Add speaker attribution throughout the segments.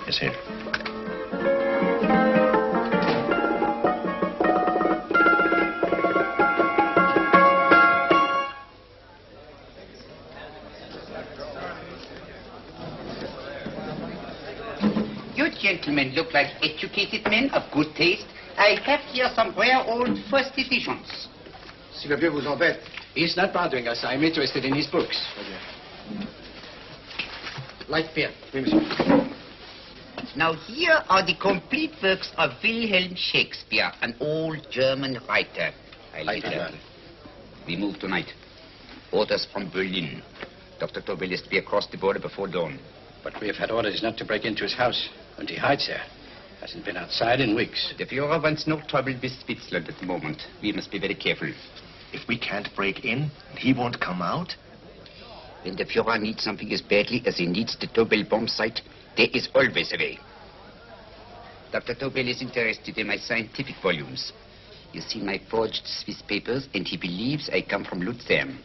Speaker 1: Yes, sir.
Speaker 2: You gentlemen look like educated men of good taste. I have here some rare old first editions.
Speaker 3: Si le vieux vous embête.
Speaker 4: He's not bothering us. I'm interested in his books.
Speaker 3: Light beer.
Speaker 4: Oui, monsieur.
Speaker 2: Now here are the complete works of Wilhelm Shakespeare, an old German writer. We move tonight. Orders from Berlin. Dr. Tobel is to be across the border before dawn.
Speaker 4: But we have had orders not to break into his house, and he hides there. Hasn't been outside in weeks.
Speaker 2: The Führer wants no trouble with Switzerland at the moment. We must be very careful.
Speaker 1: If we can't break in, he won't come out?
Speaker 2: When the Führer needs something as badly as he needs the Tobel bomb site, there is always a way. Dr. Tobel is interested in my scientific volumes. You see my forged Swiss papers, and he believes I come from Lucerne.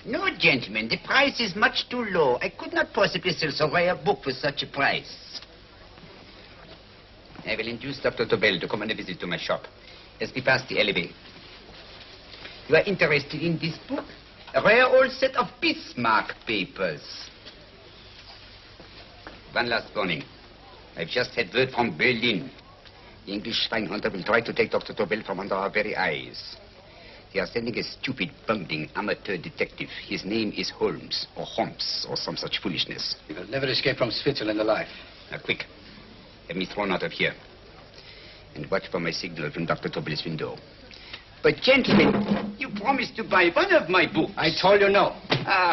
Speaker 2: No, gentlemen, the price is much too low. I could not possibly sell so rare a book for such a price. I will induce Dr. Tobel to come on a visit to my shop as we pass the alleyway. You are interested in this book? A rare old set of Bismarck papers. One last warning. I've just had word from Berlin. The English spying hunter will try to take Dr. Tobel from under our very eyes. They are sending a stupid, bumbling amateur detective. His name is Holmes, or some such foolishness.
Speaker 4: He will never escape from Switzerland alive.
Speaker 2: Now, quick. Have me thrown out of here. And watch for my signal from Dr. Tobel's window. But, gentlemen, you promised to buy one of my books.
Speaker 4: I told you no.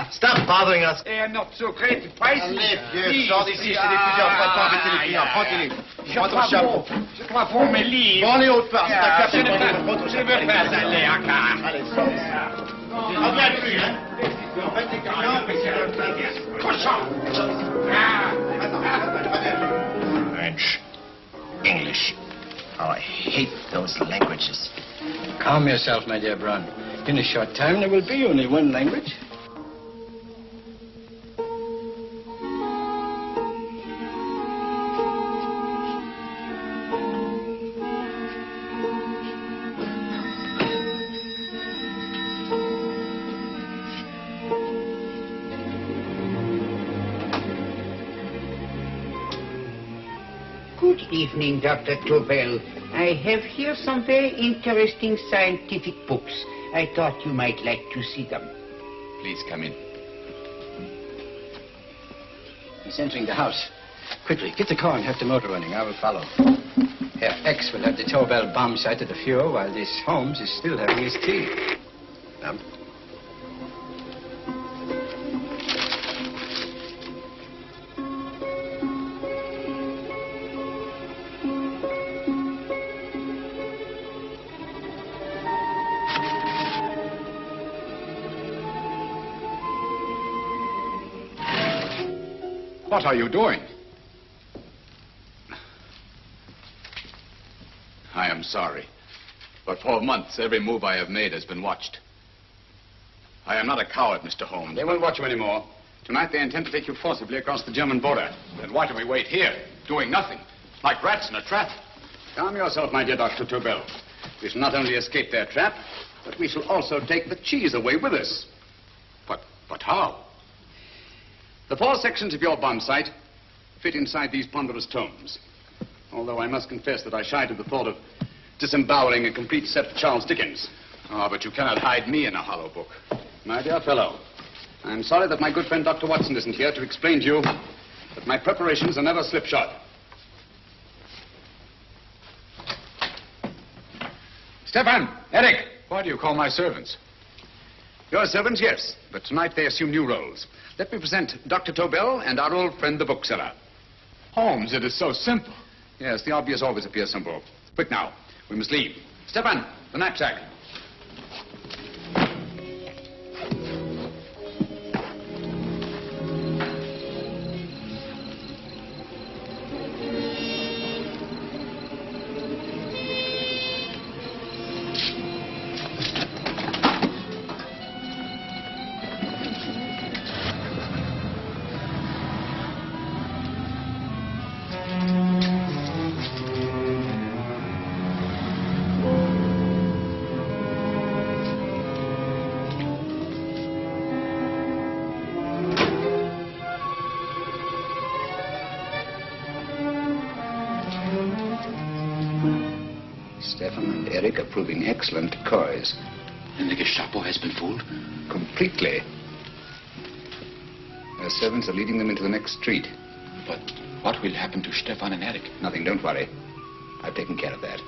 Speaker 1: Stop bothering us.
Speaker 2: They are not so great prices.
Speaker 3: Allez, vieux, sors d'ici, je t'ai dit plusieurs fois de pas embêter les clients. Continue. Prends ton chapeau.
Speaker 2: Je crois pour mes livres.
Speaker 3: Prends les hautes parts, c'est ta cape.
Speaker 2: Je ne veux pas aller à Kaaren.
Speaker 3: Allez, sors d'ici. Reviens plus, hein. En fait, les clients...
Speaker 2: Cochon.
Speaker 1: French. English. Oh, I hate those languages.
Speaker 4: Calm yourself, my dear Brown. In a short time, there will be only one language.
Speaker 2: Good evening, Dr. Tobel. I have here some very interesting scientific books. I thought you might like to see them.
Speaker 4: Please come in. He's entering the house. Quickly, get the car and have the motor running. I will follow. Herr X will have the Tobel bomb site at the Führer while this Holmes is still having his tea.
Speaker 5: What are you doing? I am sorry, but for months every move I have made has been watched. I am not a coward, Mr. Holmes.
Speaker 6: They won't watch you anymore. Tonight they intend to take you forcibly across the German border.
Speaker 5: Then why do we wait here, doing nothing, like rats in a trap?
Speaker 6: Calm yourself, my dear Dr. Tobel. We shall not only escape their trap, but we shall also take the cheese away with us. But how? The 4 sections of your bomb site fit inside these ponderous tomes. Although I must confess that I shied at the thought of disemboweling a complete set of Charles Dickens.
Speaker 5: Ah, but you cannot hide me in a hollow book.
Speaker 6: My dear fellow, I'm sorry that my good friend Dr. Watson isn't here to explain to you that my preparations are never slipshod.
Speaker 5: Stefan! Eric! Why do you call my servants?
Speaker 6: Your servants, yes, but tonight they assume new roles. Let me present Dr. Tobel and our old friend, the bookseller.
Speaker 5: Holmes, it is so simple.
Speaker 6: Yes, the obvious always appears simple. Quick now, we must leave. Stefan, the knapsack. Stefan and Eric are proving excellent decoys.
Speaker 5: And the Gestapo has been fooled?
Speaker 6: Completely. Their servants are leading them into the next street.
Speaker 5: But what will happen to Stefan and Eric?
Speaker 6: Nothing, don't worry. I've taken care of that.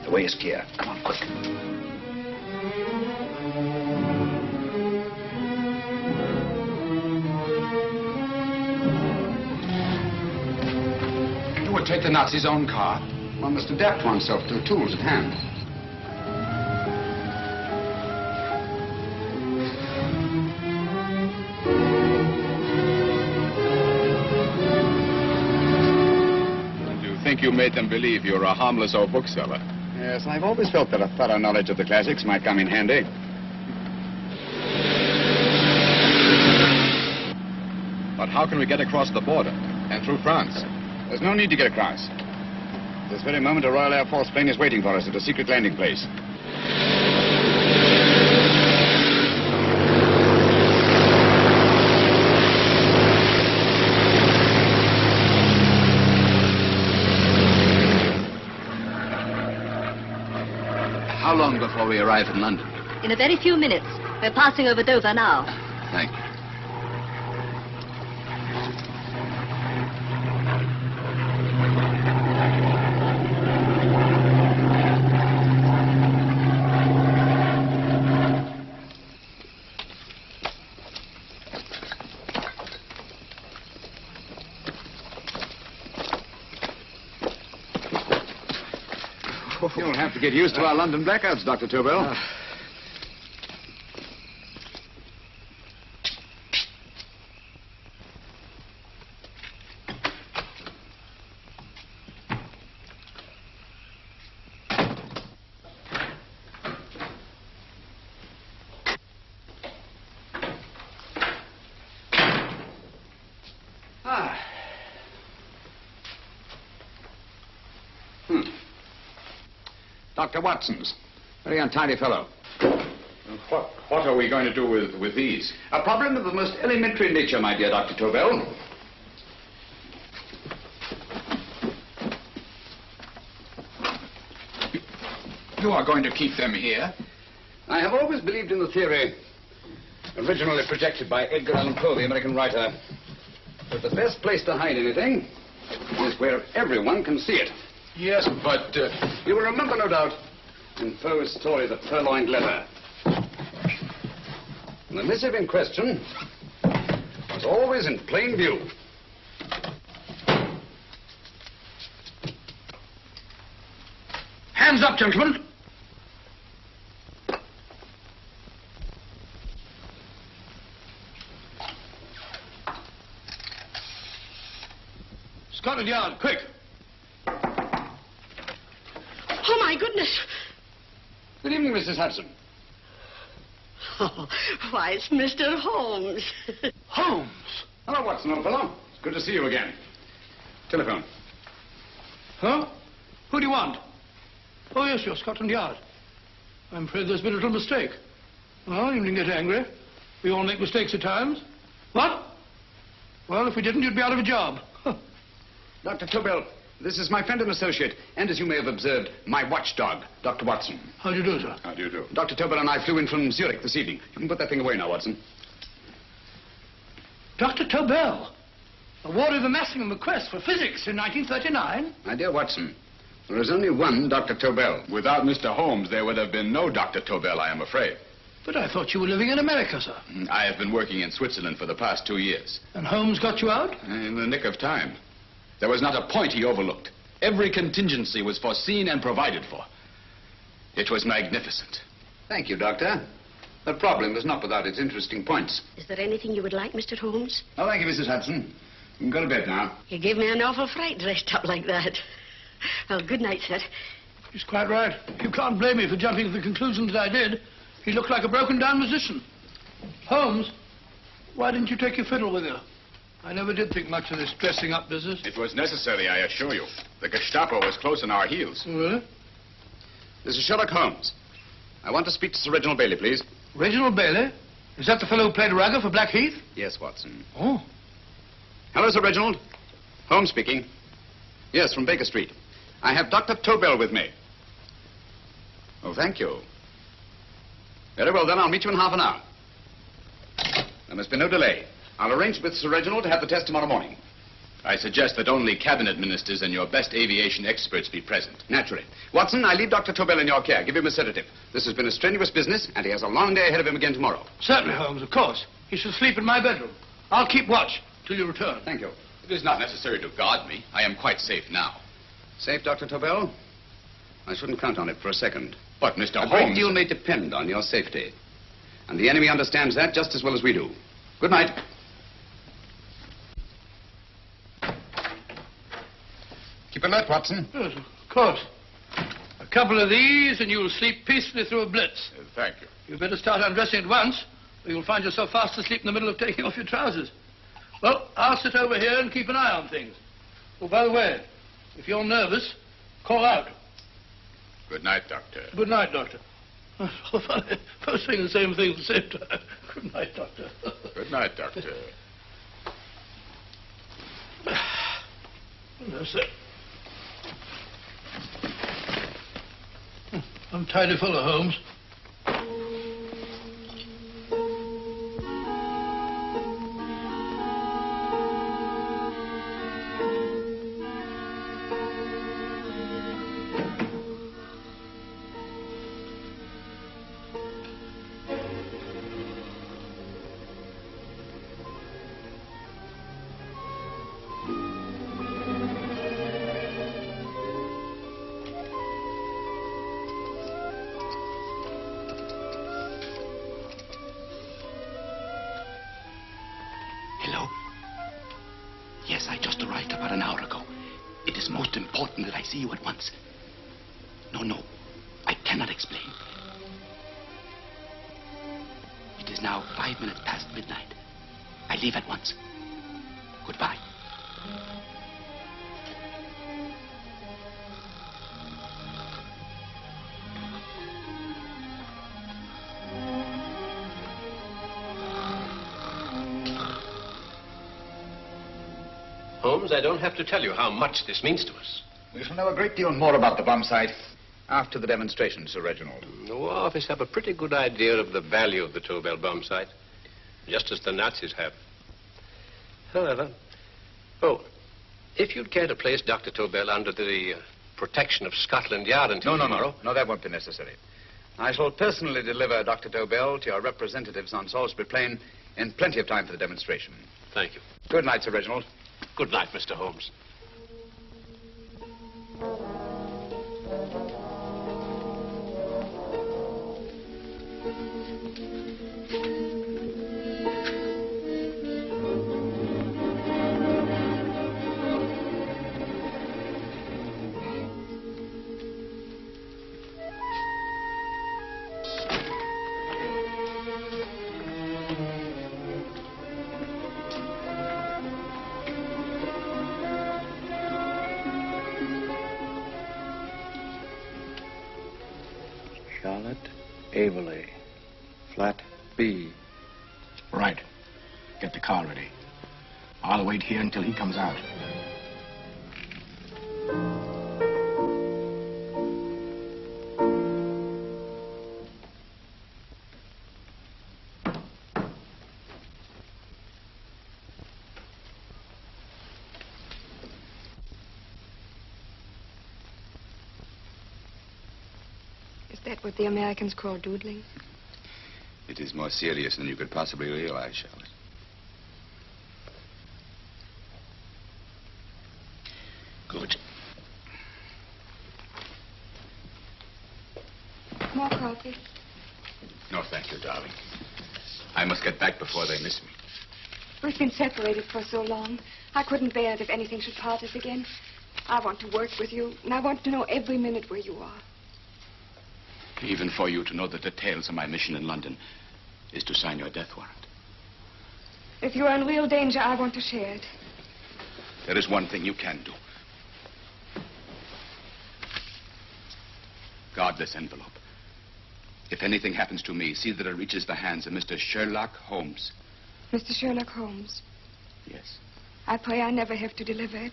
Speaker 6: The way is clear. Come on, quick.
Speaker 5: You would take the Nazis' own car?
Speaker 6: One must adapt oneself to the tools at hand.
Speaker 5: You think you made them believe you're a harmless old bookseller?
Speaker 6: Yes, I've always felt that a thorough knowledge of the classics might come in handy.
Speaker 5: But how can we get across the border and through France?
Speaker 6: There's no need to get across. At this very moment, a Royal Air Force plane is waiting for us at a secret landing place.
Speaker 5: How long before we arrive in London?
Speaker 7: In a very few minutes. We're passing over Dover now.
Speaker 5: Thank you.
Speaker 6: You'll have to get used to our London blackouts, Dr. Tobel. Dr. Watson's. Very untidy fellow.
Speaker 5: What are we going to do with these?
Speaker 6: A problem of the most elementary nature, my dear Dr. Tobel.
Speaker 5: You are going to keep them here?
Speaker 6: I have always believed in the theory, originally projected by Edgar Allan Poe, the American writer, that the best place to hide anything is where everyone can see it.
Speaker 5: Yes, but...
Speaker 6: You will remember, no doubt, in Poe's story, The Purloined Letter. The missive in question was always in plain view.
Speaker 3: Hands up, gentlemen. Scotland Yard, quick.
Speaker 7: Oh, my goodness.
Speaker 6: Good evening, Mrs. Hudson.
Speaker 7: Oh, why, it's Mr. Holmes.
Speaker 3: Holmes.
Speaker 6: Hello, Watson, old fellow. It's good to see you again. Telephone.
Speaker 3: Huh? Who do you want? Oh, yes, you're Scotland Yard. I'm afraid there's been a little mistake. Well, you needn't get angry. We all make mistakes at times. What? Well, if we didn't, you'd be out of a job.
Speaker 6: Dr. Tobel, this is my friend and associate, and as you may have observed, my watchdog, Dr. Watson.
Speaker 3: How do you do, sir?
Speaker 6: How do you do? Dr. Tobel and I flew in from Zurich this evening. You can put that thing away now, Watson.
Speaker 3: Dr. Tobel, awarded the Massingham Bequest for physics in 1939.
Speaker 6: My dear Watson, there is only one Dr. Tobel.
Speaker 5: Without Mr. Holmes, there would have been no Dr. Tobel, I am afraid.
Speaker 3: But I thought you were living in America, sir.
Speaker 5: I have been working in Switzerland for the past 2 years.
Speaker 3: And Holmes got you out?
Speaker 5: In the nick of time. There was not a point he overlooked. Every contingency was foreseen and provided for. It was magnificent.
Speaker 6: Thank you, Doctor. The problem is not without its interesting points.
Speaker 7: Is there anything you would like, Mr. Holmes?
Speaker 6: Oh, thank you, Mrs. Hudson. You can go to bed now.
Speaker 7: You gave me an awful fright dressed up like that. Well, good night, sir.
Speaker 3: He's quite right. You can't blame me for jumping to the conclusion that I did. He looked like a broken-down musician. Holmes, why didn't you take your fiddle with you? I never did think much of this dressing-up business.
Speaker 5: It was necessary, I assure you. The Gestapo was close on our heels.
Speaker 3: Really?
Speaker 6: This is Sherlock Holmes. I want to speak to Sir Reginald Bailey, please.
Speaker 3: Reginald Bailey? Is that the fellow who played Rugger for Blackheath?
Speaker 6: Yes, Watson.
Speaker 3: Oh.
Speaker 6: Hello, Sir Reginald. Holmes speaking. Yes, from Baker Street. I have Dr. Tobel with me. Oh, thank you. Very well, then. I'll meet you in half an hour. There must be no delay. I'll arrange with Sir Reginald to have the test tomorrow morning.
Speaker 5: I suggest that only cabinet ministers and your best aviation experts be present.
Speaker 6: Naturally. Watson, I leave Dr. Tobel in your care. Give him a sedative. This has been a strenuous business, and he has a long day ahead of him again tomorrow.
Speaker 3: Certainly, Holmes, of course. He shall sleep in my bedroom. I'll keep watch till you return.
Speaker 6: Thank you.
Speaker 5: It is not necessary to guard me. I am quite safe now.
Speaker 6: Safe, Dr. Tobel? I shouldn't count on it for a second.
Speaker 5: But, Mr.
Speaker 6: A great
Speaker 5: Holmes...
Speaker 6: deal may depend on your safety. And the enemy understands that just as well as we do. Good night. Keep alert, Watson.
Speaker 3: Yes, of course. A couple of these and you'll sleep peacefully through a blitz.
Speaker 5: Thank you.
Speaker 3: You'd better start undressing at once, or you'll find yourself fast asleep in the middle of taking off your trousers. Well, I'll sit over here and keep an eye on things. Oh, by the way, if you're nervous, call out.
Speaker 5: Good night, Doctor.
Speaker 3: Good night, Doctor. Oh, funny. Both saying the same thing at the same time. Good night, Doctor.
Speaker 5: Good night, Doctor.
Speaker 3: That's it. I'm tidy full of Holmes.
Speaker 2: Hello? Yes, I just arrived about an hour ago. It is most important that I see you at once. No, I cannot explain. It is now 5 minutes past midnight. I leave at once. Goodbye.
Speaker 8: Holmes, I don't have to tell you how much this means to us.
Speaker 6: We shall know a great deal more about the bomb site after the demonstration, Sir Reginald.
Speaker 8: The War Office have a pretty good idea of the value of the Tobel bomb site, just as the Nazis have. However, if you'd care to place Dr. Tobel under the protection of Scotland Yard until tomorrow...
Speaker 6: No, that won't be necessary. I shall personally deliver Dr. Tobel to your representatives on Salisbury Plain in plenty of time for the demonstration.
Speaker 8: Thank you.
Speaker 6: Good night, Sir Reginald.
Speaker 8: Good night, Mr. Holmes.
Speaker 4: Eberli. Flat B.
Speaker 6: Right. Get the car ready. I'll wait here until he comes out.
Speaker 9: Is that what the Americans call doodling?
Speaker 6: It is more serious than you could possibly realize, Charlotte. Good.
Speaker 9: More coffee?
Speaker 6: No, thank you, darling. I must get back before they miss me.
Speaker 9: We've been separated for so long. I couldn't bear it if anything should part us again. I want to work with you, and I want to know every minute where you are.
Speaker 5: Even for you to know the details of my mission in London is to sign your death warrant.
Speaker 9: If you're in real danger, I want to share it.
Speaker 5: There is one thing you can do. Guard this envelope. If anything happens to me, see that it reaches the hands of Mr. Sherlock Holmes.
Speaker 9: Mr. Sherlock Holmes.
Speaker 5: Yes.
Speaker 9: I pray I never have to deliver it.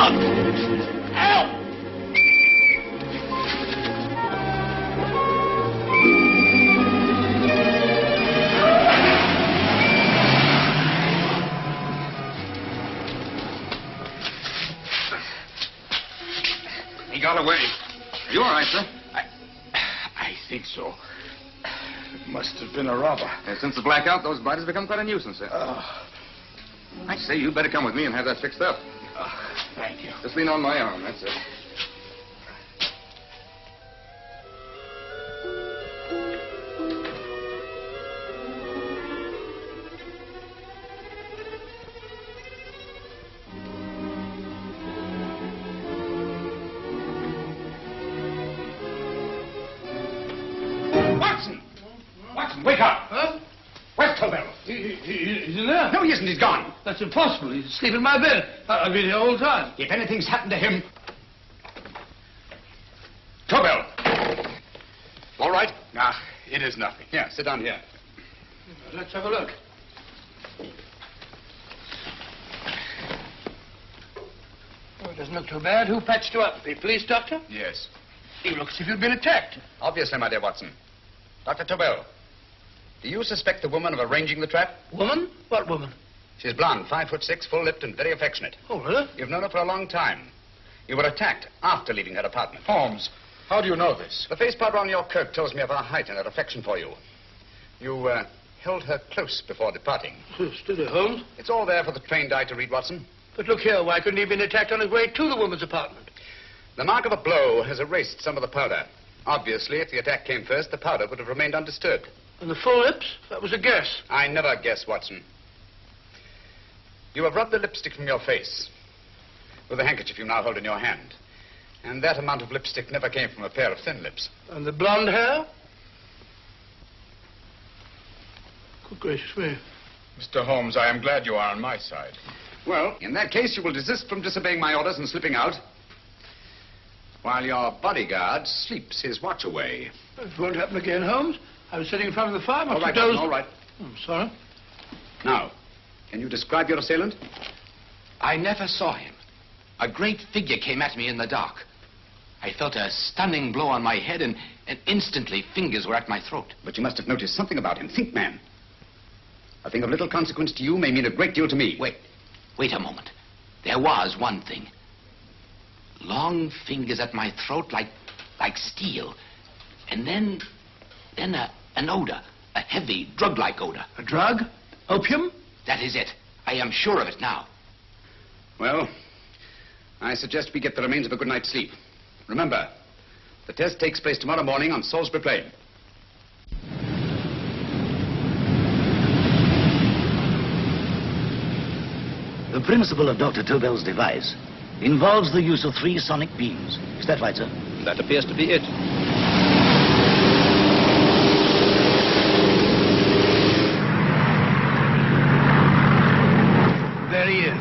Speaker 3: Help! Help!
Speaker 6: He got away. Are you all right, sir?
Speaker 3: I think so. It must have been a robber.
Speaker 6: Since the blackout, those bodies become quite a nuisance, sir. I say, you'd better come with me and have that fixed up.
Speaker 3: Thank you.
Speaker 6: Just lean on my arm, that's it. Watson, wake up!
Speaker 3: Huh?
Speaker 6: Where's Tobel?
Speaker 3: He's in there.
Speaker 6: No, he isn't. He's gone.
Speaker 3: That's impossible. He's asleep in my bed. I've been here all the time.
Speaker 6: If anything's happened to him... Tobel! All right?
Speaker 5: Nah, it is nothing.
Speaker 6: Yeah, sit down here.
Speaker 3: Let's have a look. Oh, it doesn't look too bad. Who patched you up? The police doctor?
Speaker 5: Yes.
Speaker 3: You look as if you'd been attacked.
Speaker 6: Obviously, my dear Watson. Dr. Tobel, do you suspect the woman of arranging the trap?
Speaker 3: Woman? What woman?
Speaker 6: She's blonde, 5'6", full-lipped, and very affectionate.
Speaker 3: Oh, really?
Speaker 6: You've known her for a long time. You were attacked after leaving her apartment.
Speaker 5: Holmes, how do you know this?
Speaker 6: The face powder on your coat tells me of her height and her affection for you. You held her close before departing.
Speaker 3: Steady, Holmes.
Speaker 6: It's all there for the trained eye to read, Watson.
Speaker 3: But look here, why couldn't he have been attacked on his way to the woman's apartment?
Speaker 6: The mark of a blow has erased some of the powder. Obviously, if the attack came first, the powder would have remained undisturbed.
Speaker 3: And the full lips? That was a guess.
Speaker 6: I never guess, Watson. You have rubbed the lipstick from your face with the handkerchief you now hold in your hand. And that amount of lipstick never came from a pair of thin lips.
Speaker 3: And the blonde hair? Good gracious me.
Speaker 5: Mr. Holmes, I am glad you are on my side.
Speaker 6: Well, in that case, you will desist from disobeying my orders and slipping out while your bodyguard sleeps his watch away.
Speaker 3: It won't happen again, Holmes. I was sitting in front of the fire.
Speaker 6: All right, Watson, all right.
Speaker 3: I'm sorry.
Speaker 6: Now, can you describe your assailant?
Speaker 2: I never saw him. A great figure came at me in the dark. I felt a stunning blow on my head, and instantly fingers were at my throat.
Speaker 6: But you must have noticed something about him. Think, man. A thing of little consequence to you may mean a great deal to me.
Speaker 2: Wait a moment. There was one thing. Long fingers at my throat like steel. And then an odor. A heavy, drug-like odor.
Speaker 3: A drug? Opium?
Speaker 2: That is it. I am sure of it now.
Speaker 6: Well, I suggest we get the remains of a good night's sleep. Remember, the test takes place tomorrow morning on Salisbury Plain.
Speaker 10: The principle of Dr. Tobel's device involves the use of 3 sonic beams. Is that right, sir?
Speaker 8: That appears to be it.
Speaker 3: There he is.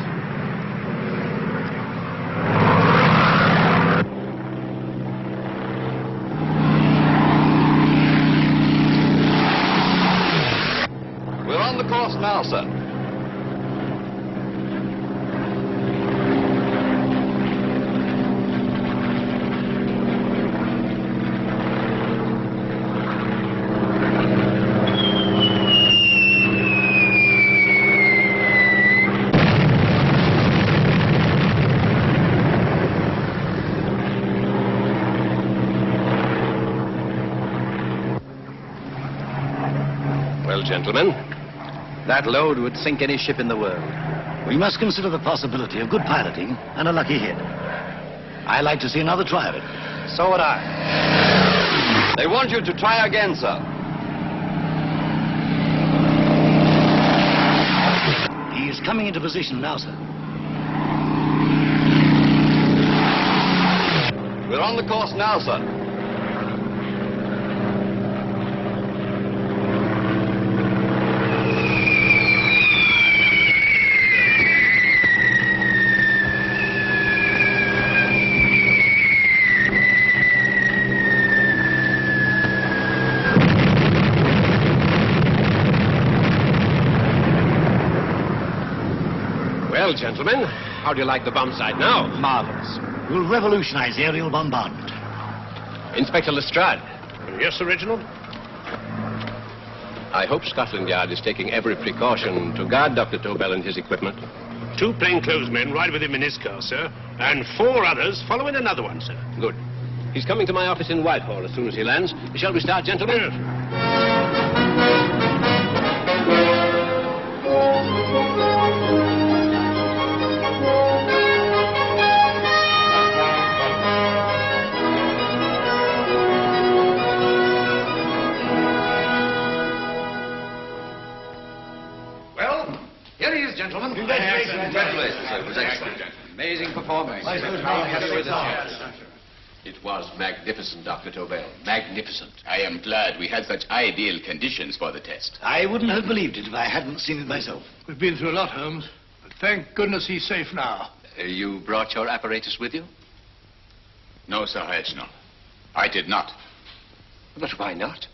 Speaker 11: We're on the course now, sir.
Speaker 8: Gentlemen, that load would sink any ship in the world.
Speaker 10: We must consider the possibility of good piloting and a lucky hit. I like to see another try of it.
Speaker 8: So would I.
Speaker 11: They want you to try again, sir.
Speaker 10: He is coming into position now, sir.
Speaker 11: We're on the course now, sir.
Speaker 8: Well, gentlemen, How do you like the bomb site now?
Speaker 10: Marvelous. We'll revolutionize aerial bombardment.
Speaker 8: Inspector Lestrade.
Speaker 12: Yes, Sir Reginald?
Speaker 8: I hope Scotland Yard is taking every precaution to guard Dr. Tobel and his equipment.
Speaker 12: 2 plainclothesmen ride with him in his car, sir, and 4 others follow in another one, sir.
Speaker 8: Good. He's coming to my office in Whitehall as soon as he lands. Shall we start, gentlemen?
Speaker 12: Yes.
Speaker 6: Here he is, gentlemen.
Speaker 11: Congratulations, sir. It was excellent.
Speaker 6: Amazing performance.
Speaker 8: It was magnificent, Dr. Tobel. Magnificent.
Speaker 5: I am glad we had such ideal conditions for the test.
Speaker 10: I wouldn't have believed it if I hadn't seen it myself.
Speaker 3: We've been through a lot, Holmes, but thank goodness he's safe now.
Speaker 8: You brought your apparatus with you?
Speaker 5: No, Sir Reginald. I did not.
Speaker 8: But why not?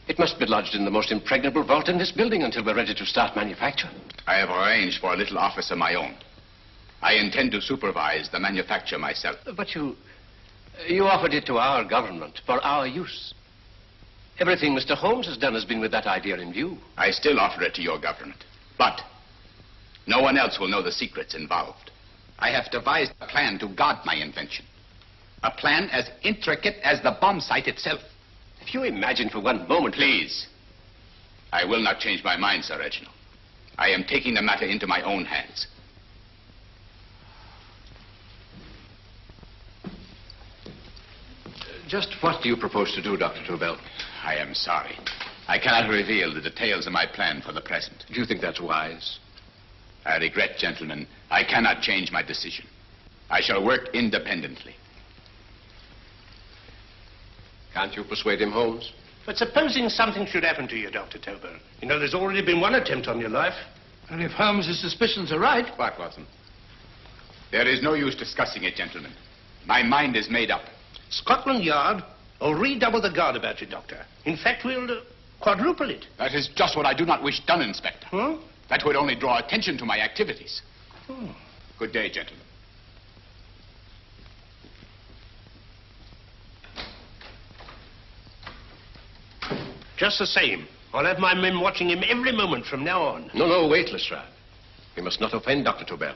Speaker 8: It must be lodged in the most impregnable vault in this building until we're ready to start manufacture.
Speaker 5: I have arranged for a little office of my own. I intend to supervise the manufacture myself.
Speaker 8: But you offered it to our government for our use. Everything Mr. Holmes has done has been with that idea in view.
Speaker 5: I still offer it to your government. But no one else will know the secrets involved. I have devised a plan to guard my invention. A plan as intricate as the bomb site itself.
Speaker 8: If you imagine for one moment...
Speaker 5: Please. I will not change my mind, Sir Reginald. I am taking the matter into my own hands.
Speaker 8: Just what do you propose to do, Dr. Tobel?
Speaker 5: I am sorry. I cannot reveal the details of my plan for the present.
Speaker 8: Do you think that's wise?
Speaker 5: I regret, gentlemen, I cannot change my decision. I shall work independently.
Speaker 8: Can't you persuade him, Holmes?
Speaker 12: But supposing something should happen to you, Dr. Tobel. You know, there's already been one attempt on your life.
Speaker 3: And if Holmes' suspicions are right...
Speaker 5: What, Watson? There is no use discussing it, gentlemen. My mind is made up.
Speaker 12: Scotland Yard will redouble the guard about you, Doctor. In fact, we'll quadruple it.
Speaker 5: That is just what I do not wish done, Inspector.
Speaker 12: Huh?
Speaker 5: That would only draw attention to my activities. Good day, gentlemen.
Speaker 12: Just the same, I'll have my men watching him every moment from now on.
Speaker 8: No, wait, Lestrade. We must not offend Dr. Tobel.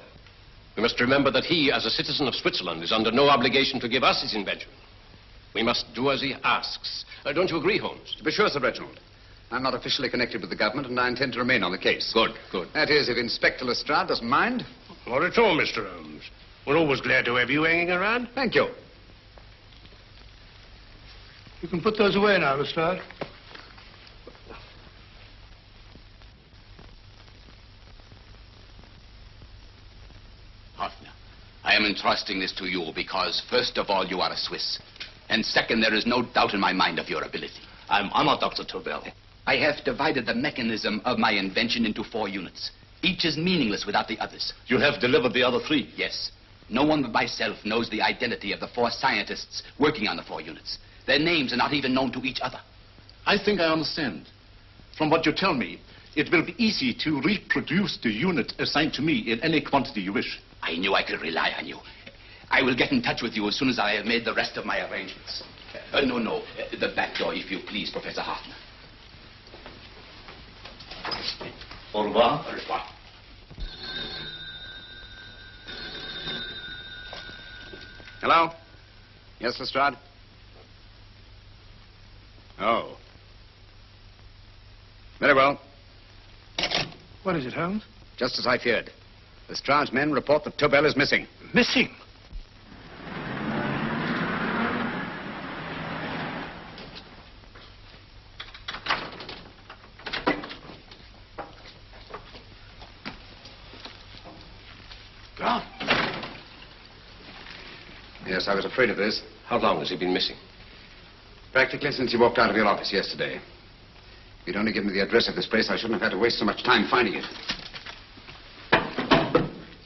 Speaker 8: We must remember that he, as a citizen of Switzerland, is under no obligation to give us his invention. We must do as he asks. Don't you agree, Holmes?
Speaker 6: To be sure, Sir Reginald. I'm not officially connected with the government, and I intend to remain on the case.
Speaker 8: Good.
Speaker 6: That is, if Inspector Lestrade doesn't mind.
Speaker 12: Not at all, Mr. Holmes. We're always glad to have you hanging around.
Speaker 6: Thank you.
Speaker 3: You can put those away now, Lestrade.
Speaker 5: Hoffner, I am entrusting this to you because, first of all, you are a Swiss. And second, there is no doubt in my mind of your ability.
Speaker 1: I'm honored, Dr. Tobel.
Speaker 5: I have divided the mechanism of my invention into 4 units. Each is meaningless without the others.
Speaker 1: You have delivered the other 3?
Speaker 5: Yes. No one but myself knows the identity of the 4 scientists working on the 4 units. Their names are not even known to each other.
Speaker 1: I think I understand. From what you tell me, it will be easy to reproduce the unit assigned to me in any quantity you wish.
Speaker 5: I knew I could rely on you. I will get in touch with you as soon as I have made the rest of my arrangements. No. The back door, if you please, Professor Hoffner.
Speaker 1: Au revoir.
Speaker 5: Au revoir.
Speaker 6: Hello? Yes, Lestrade? Oh. Very well.
Speaker 3: What is it, Holmes?
Speaker 6: Just as I feared. Lestrade's men report that Tobel is missing.
Speaker 3: Missing? Gone.
Speaker 6: Yes, I was afraid of this.
Speaker 8: How long has he been missing?
Speaker 6: Practically since he walked out of your office yesterday. If you'd only given me the address of this place, I shouldn't have had to waste so much time finding it.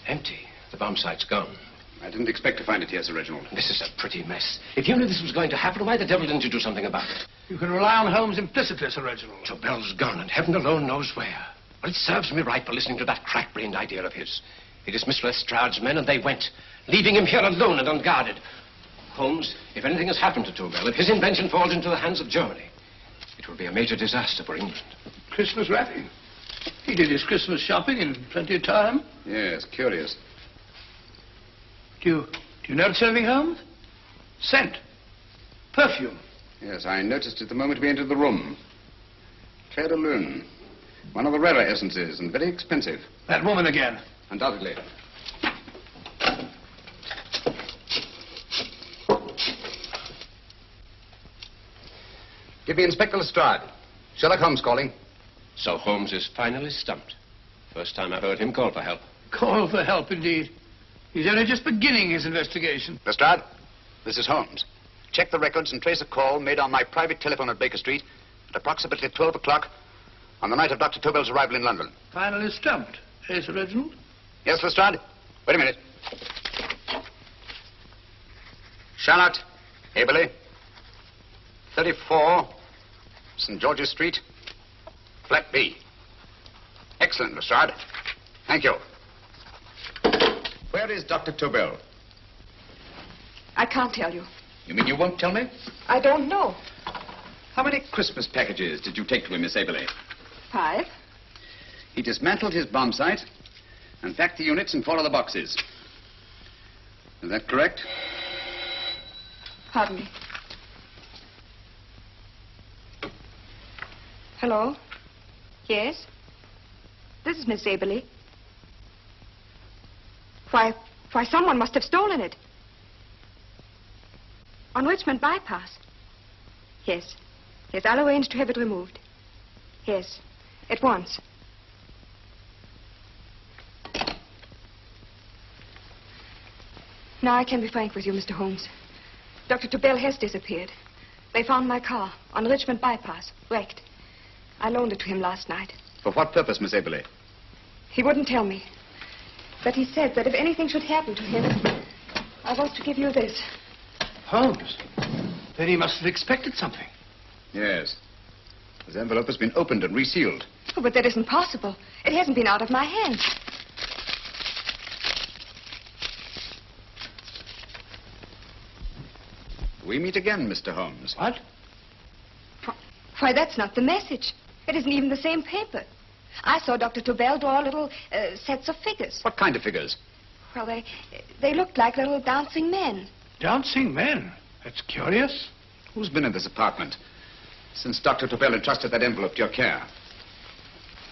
Speaker 8: Empty. The bomb site's gone.
Speaker 6: I didn't expect to find it here, Sir Reginald.
Speaker 8: This is a pretty mess. If you knew this was going to happen, why the devil didn't you do something about it?
Speaker 3: You can rely on Holmes implicitly, Sir Reginald.
Speaker 8: Tobel's gone, and heaven alone knows where. Well, it serves me right for listening to that crack-brained idea of his. He dismissed Lestrade's men, and they went, leaving him here alone and unguarded. Holmes, if anything has happened to Tobel, if his invention falls into the hands of Germany, it will be a major disaster for England.
Speaker 3: Christmas wrapping. He did his Christmas shopping in plenty of time.
Speaker 6: Yes, curious.
Speaker 3: Do you notice anything, Holmes? Scent. Perfume.
Speaker 6: Yes, I noticed it the moment we entered the room. Clair de Lune. One of the rarer essences, and very expensive.
Speaker 3: That woman again.
Speaker 6: Undoubtedly. Give me Inspector Lestrade. Sherlock Holmes calling.
Speaker 8: So Holmes is finally stumped. First time I've heard him call for help.
Speaker 3: Call for help, indeed. He's only just beginning his investigation.
Speaker 6: Lestrade, this is Holmes. Check the records and trace a call made on my private telephone at Baker Street at approximately 12 o'clock on the night of Dr. Tobel's arrival in London.
Speaker 3: Finally stumped. Eh, Sir Reginald?
Speaker 6: Yes, Lestrade? Wait a minute. Charlotte, Eberli, 34, St. George's Street, flat B. Excellent, Lestrade. Thank you. Where is Dr. Tobel?
Speaker 9: I can't tell you.
Speaker 5: You mean you won't tell me?
Speaker 9: I don't know.
Speaker 5: How many Christmas packages did you take to him, Miss Eberli?
Speaker 9: 5.
Speaker 6: He dismantled his bomb site and packed the units in 4 of the boxes. Is that correct?
Speaker 9: Pardon me. Hello? Yes? This is Miss Eberli. Why, someone must have stolen it. On Richmond Bypass. Yes. Yes, I'll arrange to have it removed. Yes, at once. Now I can be frank with you, Mr. Holmes. Dr. Tobel has disappeared. They found my car on Richmond Bypass, wrecked. I loaned it to him last night.
Speaker 6: For what purpose, Miss Eberli?
Speaker 9: He wouldn't tell me. But he said that if anything should happen to him, I was to give you this.
Speaker 3: Holmes? Then he must have expected something.
Speaker 6: Yes. This envelope has been opened and resealed.
Speaker 9: Oh, but that isn't possible. It hasn't been out of my hands.
Speaker 6: We meet again, Mr. Holmes.
Speaker 3: What?
Speaker 9: Why, that's not the message. It isn't even the same paper. I saw Dr. Tobel draw little sets of figures.
Speaker 6: What kind of figures?
Speaker 9: Well, they looked like little dancing men.
Speaker 3: Dancing men? That's curious.
Speaker 6: Who's been in this apartment since Dr. Tobel entrusted that envelope to your care?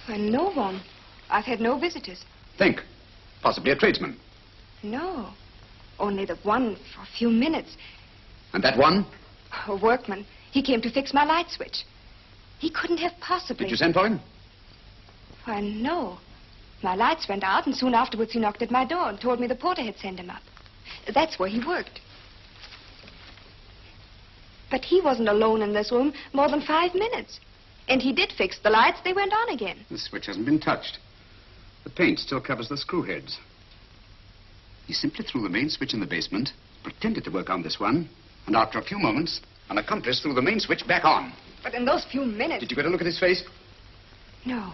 Speaker 9: Why, no one. I've had no visitors.
Speaker 6: Think. Possibly a tradesman.
Speaker 9: No. Only the one for a few minutes.
Speaker 6: And that one?
Speaker 9: A workman. He came to fix my light switch. He couldn't have possibly...
Speaker 6: Did you send for him?
Speaker 9: Why, no. My lights went out, and soon afterwards he knocked at my door and told me the porter had sent him up. That's where he worked. But he wasn't alone in this room more than 5 minutes. And he did fix the lights. They went on again.
Speaker 6: The switch hasn't been touched. The paint still covers the screw heads. He simply threw the main switch in the basement, pretended to work on this one, and after a few moments, an accomplice threw the main switch back on.
Speaker 9: But in those few minutes...
Speaker 6: Did you get a look at his face?
Speaker 9: No,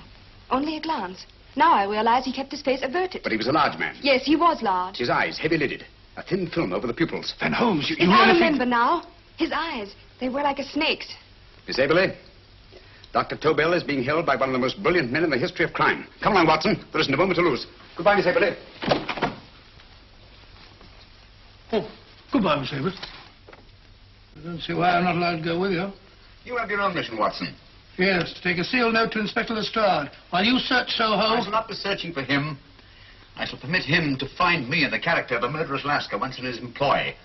Speaker 9: only a glance. Now I realize he kept his face averted.
Speaker 6: But he was a large man.
Speaker 9: Yes, he was large.
Speaker 6: His eyes heavy-lidded. A thin film over the pupils.
Speaker 3: Van Holmes, you
Speaker 9: Yes, I
Speaker 3: really
Speaker 9: remember now. His eyes, they were like a snake's.
Speaker 6: Miss Eberli, Dr. Tobel is being held by one of the most brilliant men in the history of crime. Come along, Watson. There isn't a moment to lose. Goodbye, Miss Eberli.
Speaker 3: Oh, goodbye, Miss Eberli. I don't see why I'm not allowed to go with you.
Speaker 6: You have your own mission, Watson.
Speaker 3: Yes, to take a sealed note to Inspector Lestrade. While you search Soho...
Speaker 5: I shall not be searching for him. I shall permit him to find me in the character of a murderous Lascar once in his employ,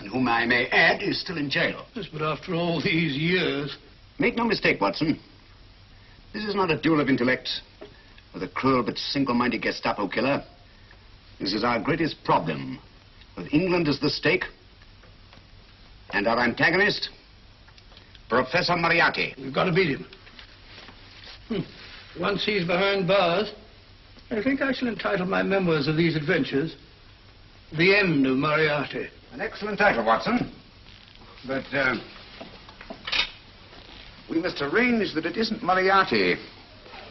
Speaker 5: and whom I may add is still in jail.
Speaker 3: Yes, but after all these years...
Speaker 6: Make no mistake, Watson. This is not a duel of intellects with a cruel but single-minded Gestapo killer. This is our greatest problem, with England as the stake, and our antagonist, Professor Moriarty.
Speaker 3: We've got to beat him. Once he's behind bars, I think I shall entitle my memoirs of these adventures, The End of Moriarty.
Speaker 6: An excellent title, Watson. But, we must arrange that it isn't Moriarty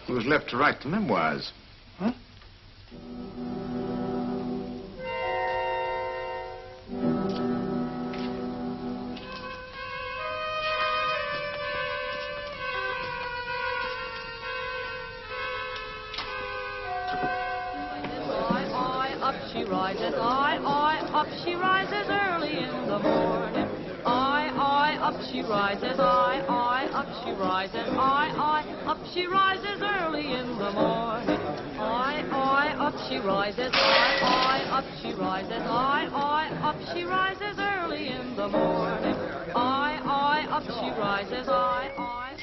Speaker 6: who's left to write the memoirs.
Speaker 3: Huh?
Speaker 13: rises, up she rises early in the morning. Up she rises, up she rises, up she rises early in the morning. Up she rises, up she rises, up she rises early in the morning. Up she rises, up she rises.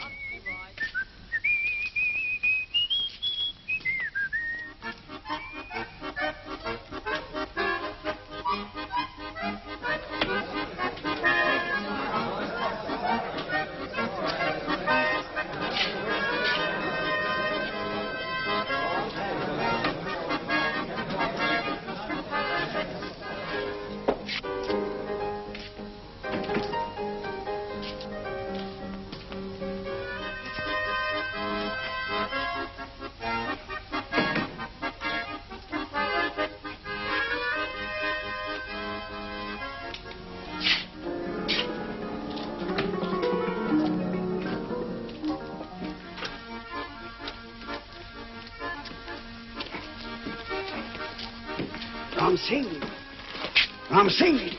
Speaker 2: Ram Singh.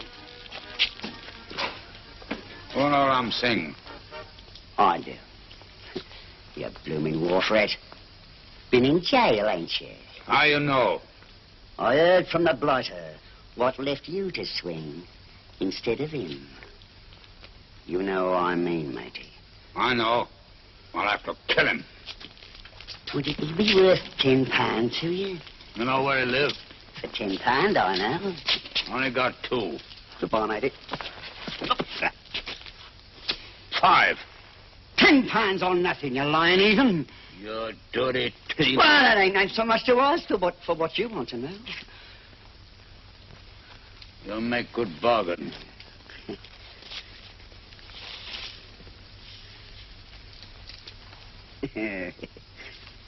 Speaker 6: Oh, no, Ram Singh.
Speaker 2: I do. You blooming war threat. Been in jail, ain't you?
Speaker 6: How you know?
Speaker 2: I heard from the blighter what left you to swing instead of him. You know what I mean, matey.
Speaker 6: I know. I'll have to kill him.
Speaker 2: Would it be worth £10 to you?
Speaker 6: You know where he lives?
Speaker 2: For £10, I know.
Speaker 6: Only got 2.
Speaker 2: Goodbye, matey.
Speaker 6: 5.
Speaker 2: £10 on nothing, you lying heathen.
Speaker 6: You dirty thief.
Speaker 2: Well, that ain't so much to ask for what you want to know.
Speaker 6: You'll make good bargain.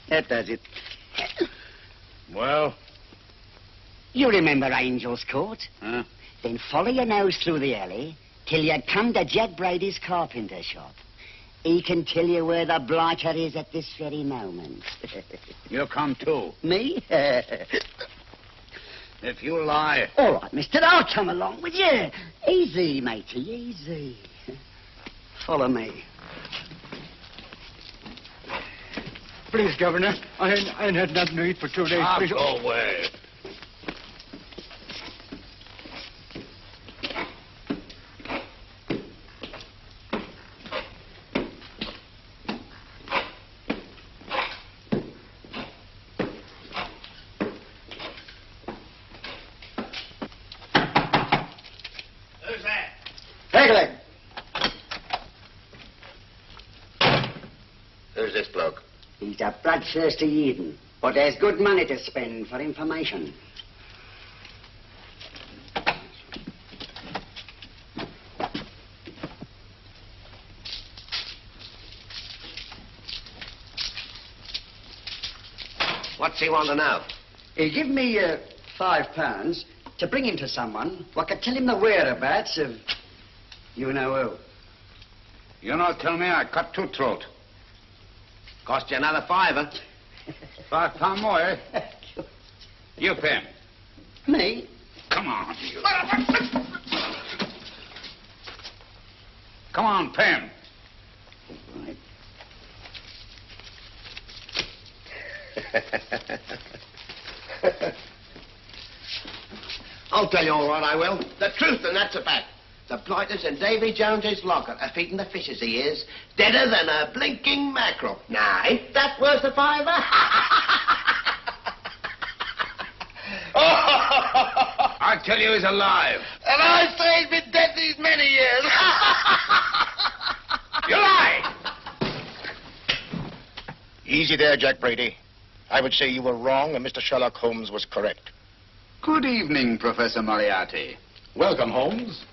Speaker 2: That does it.
Speaker 6: Well?
Speaker 2: You remember Angel's Court?
Speaker 6: Huh?
Speaker 2: Then follow your nose through the alley till you come to Jack Brady's carpenter shop. He can tell you where the blighter is at this very moment.
Speaker 6: You come too.
Speaker 2: Me?
Speaker 6: If you lie...
Speaker 2: All right, mister, I'll come along with you. Easy, matey, easy. Follow me.
Speaker 3: Please, Governor, I ain't had nothing to eat for 2 days. Please.
Speaker 6: Go away.
Speaker 2: Who's this bloke? He's a bloodthirsty heathen, but there's good money to spend for information.
Speaker 12: What's he want to know?
Speaker 2: He give me £5 to bring him to someone who could tell him the whereabouts of you know who.
Speaker 6: You not tell me I cut 2 throat.
Speaker 12: Cost you another £5.
Speaker 6: £5 more, eh? You pay him.
Speaker 2: Me?
Speaker 6: Come on, you. Come on, pay him.
Speaker 2: Right.
Speaker 12: I'll tell you all right, I will. The truth, and that's a fact. The blighters in Davy Jones's locker are feeding the fishes, he is. Deader than a blinking mackerel. Now, ain't that worth a £5?
Speaker 6: I tell you he's alive.
Speaker 12: And I say he's been dead these many years.
Speaker 6: You lie!
Speaker 14: Easy there, Jack Brady. I would say you were wrong and Mr. Sherlock Holmes was correct.
Speaker 6: Good evening, Professor Moriarty.
Speaker 1: Welcome, Holmes.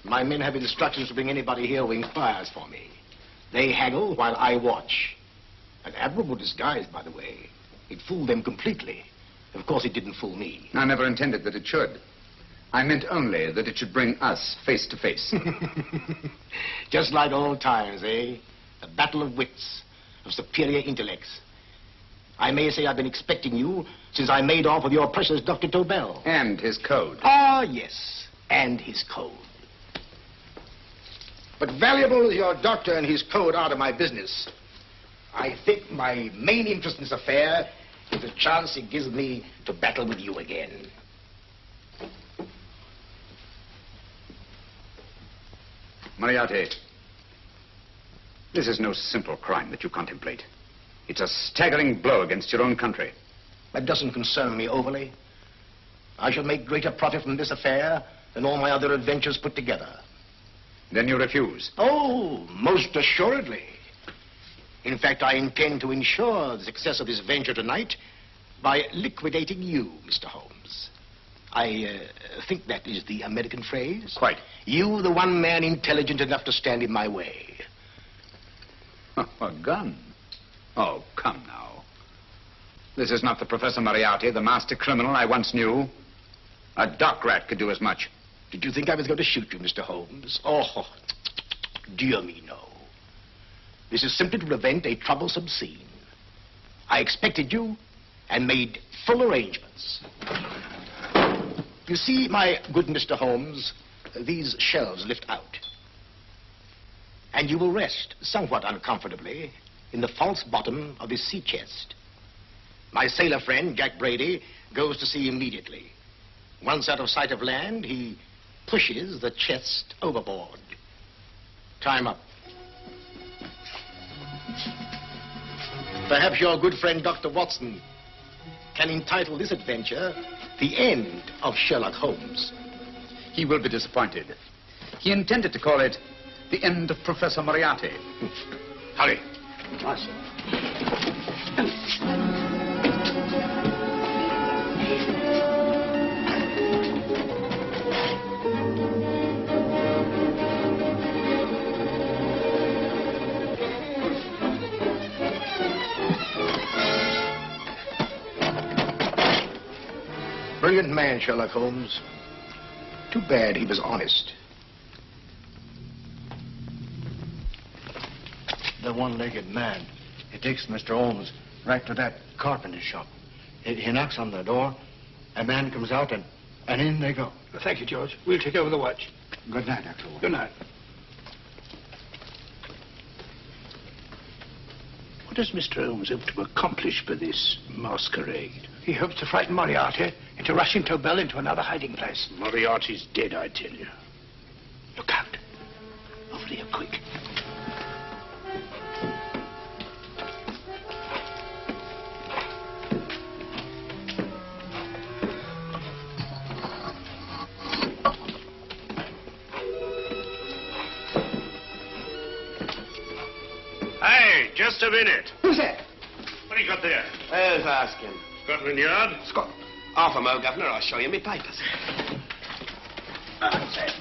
Speaker 1: My men have instructions to bring anybody here who inquires for me. They haggle while I watch. An admirable disguise, by the way. It fooled them completely. Of course, it didn't fool me.
Speaker 6: I never intended that it should. I meant only that it should bring us face to face.
Speaker 1: Just like old times, eh? A battle of wits, of superior intellects. I may say I've been expecting you since I made off with your precious Dr. Tobel.
Speaker 6: And his code.
Speaker 1: Ah, yes, and his code. But valuable as your doctor and his code are to my business, I think my main interest in this affair is the chance it gives me to battle with you again.
Speaker 6: Moriarty, this is no simple crime that you contemplate. It's a staggering blow against your own country.
Speaker 1: That doesn't concern me overly. I shall make greater profit from this affair than all my other adventures put together.
Speaker 6: Then you refuse?
Speaker 1: Oh, most assuredly. In fact, I intend to ensure the success of this venture tonight by liquidating you, Mr. Holmes. I think that is the American phrase.
Speaker 6: Quite.
Speaker 1: You, the one man intelligent enough to stand in my way.
Speaker 6: A gun? Oh, come now. This is not the Professor Moriarty, the master criminal I once knew. A dock rat could do as much.
Speaker 1: Did you think I was going to shoot you, Mr. Holmes? Oh, dear me, no. This is simply to prevent a troublesome scene. I expected you and made full arrangements. You see, my good Mr. Holmes, these shelves lift out. And you will rest somewhat uncomfortably in the false bottom of this sea chest. My sailor friend, Jack Brady, goes to sea immediately. Once out of sight of land, he pushes the chest overboard. Time up. Perhaps your good friend, Dr. Watson, can entitle this adventure The End of Sherlock Holmes.
Speaker 6: He will be disappointed. He intended to call it The End of Professor Moriarty.
Speaker 1: Hurry. Brilliant man, Sherlock Holmes. Too bad he was honest.
Speaker 15: The one-legged man. He takes Mr. Holmes right to that carpenter shop. He knocks on the door. A man comes out, and in they go.
Speaker 3: Thank you, George. We'll take over the watch.
Speaker 15: Good night, Dr. Holmes.
Speaker 3: Good night. What does Mr. Holmes hope to accomplish by this masquerade? He hopes to frighten Moriarty into rushing Tobel into another hiding place. Moriarty's dead, I tell you. Look out. Over here, quick.
Speaker 8: Hey, just a minute.
Speaker 12: Who's that?
Speaker 8: What do you got there?
Speaker 12: Who's asking?
Speaker 8: Scotland Yard?
Speaker 12: Half a mo, Governor. I'll show you my papers. That's it.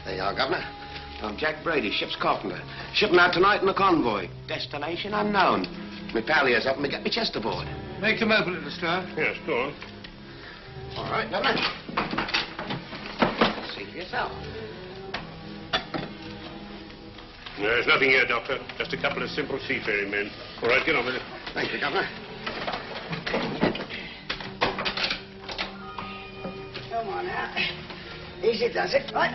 Speaker 12: There you are, Governor. I'm Jack Brady, ship's carpenter. Shipping out tonight in a convoy. Destination unknown. My pal here's helping me get my chest aboard.
Speaker 3: Make them open it, Lestrade.
Speaker 8: Yes, go on.
Speaker 12: All right, Governor. See for yourself.
Speaker 8: There's nothing here, Doctor. Just a couple of simple seafaring men. All right, get on with it.
Speaker 12: Thank you, Governor.
Speaker 7: Come on now. Easy does it. Right.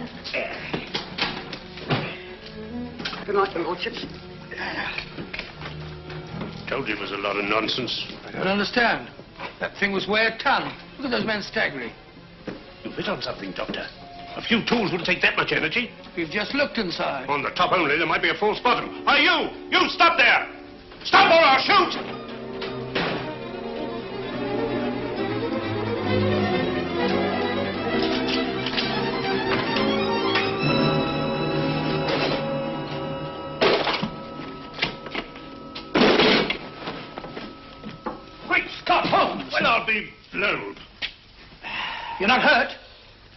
Speaker 7: Good night, your lordships.
Speaker 8: Told you it was a lot of nonsense.
Speaker 3: I don't understand. That thing was way a ton. Look at those men staggering.
Speaker 8: You've hit on something, Doctor. A few tools wouldn't take that much energy.
Speaker 3: We've just looked inside.
Speaker 8: On the top only, there might be a false bottom. Hey, you! You stop there! Stop or I'll shoot!
Speaker 3: Great Scott, Holmes!
Speaker 8: Well, I'll be blowed.
Speaker 3: You're not hurt?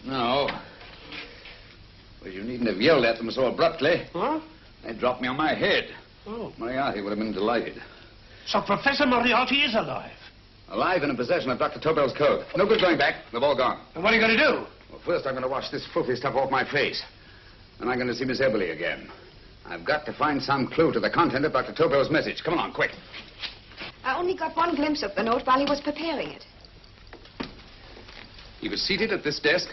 Speaker 6: No. Well, you needn't have yelled at them so abruptly.
Speaker 3: Huh?
Speaker 6: They dropped me on my head.
Speaker 3: Oh.
Speaker 6: Moriarty would have been delighted.
Speaker 3: So Professor Moriarty is alive?
Speaker 6: Alive and in possession of Dr. Tobel's code. No good going back. They've all gone.
Speaker 3: And what are you going to do?
Speaker 6: Well, first I'm going to wash this filthy stuff off my face. Then I'm going to see Miss Eberli again. I've got to find some clue to the content of Dr. Tobel's message. Come along, quick.
Speaker 9: I only got one glimpse of the note while he was preparing it.
Speaker 6: He was seated at this desk.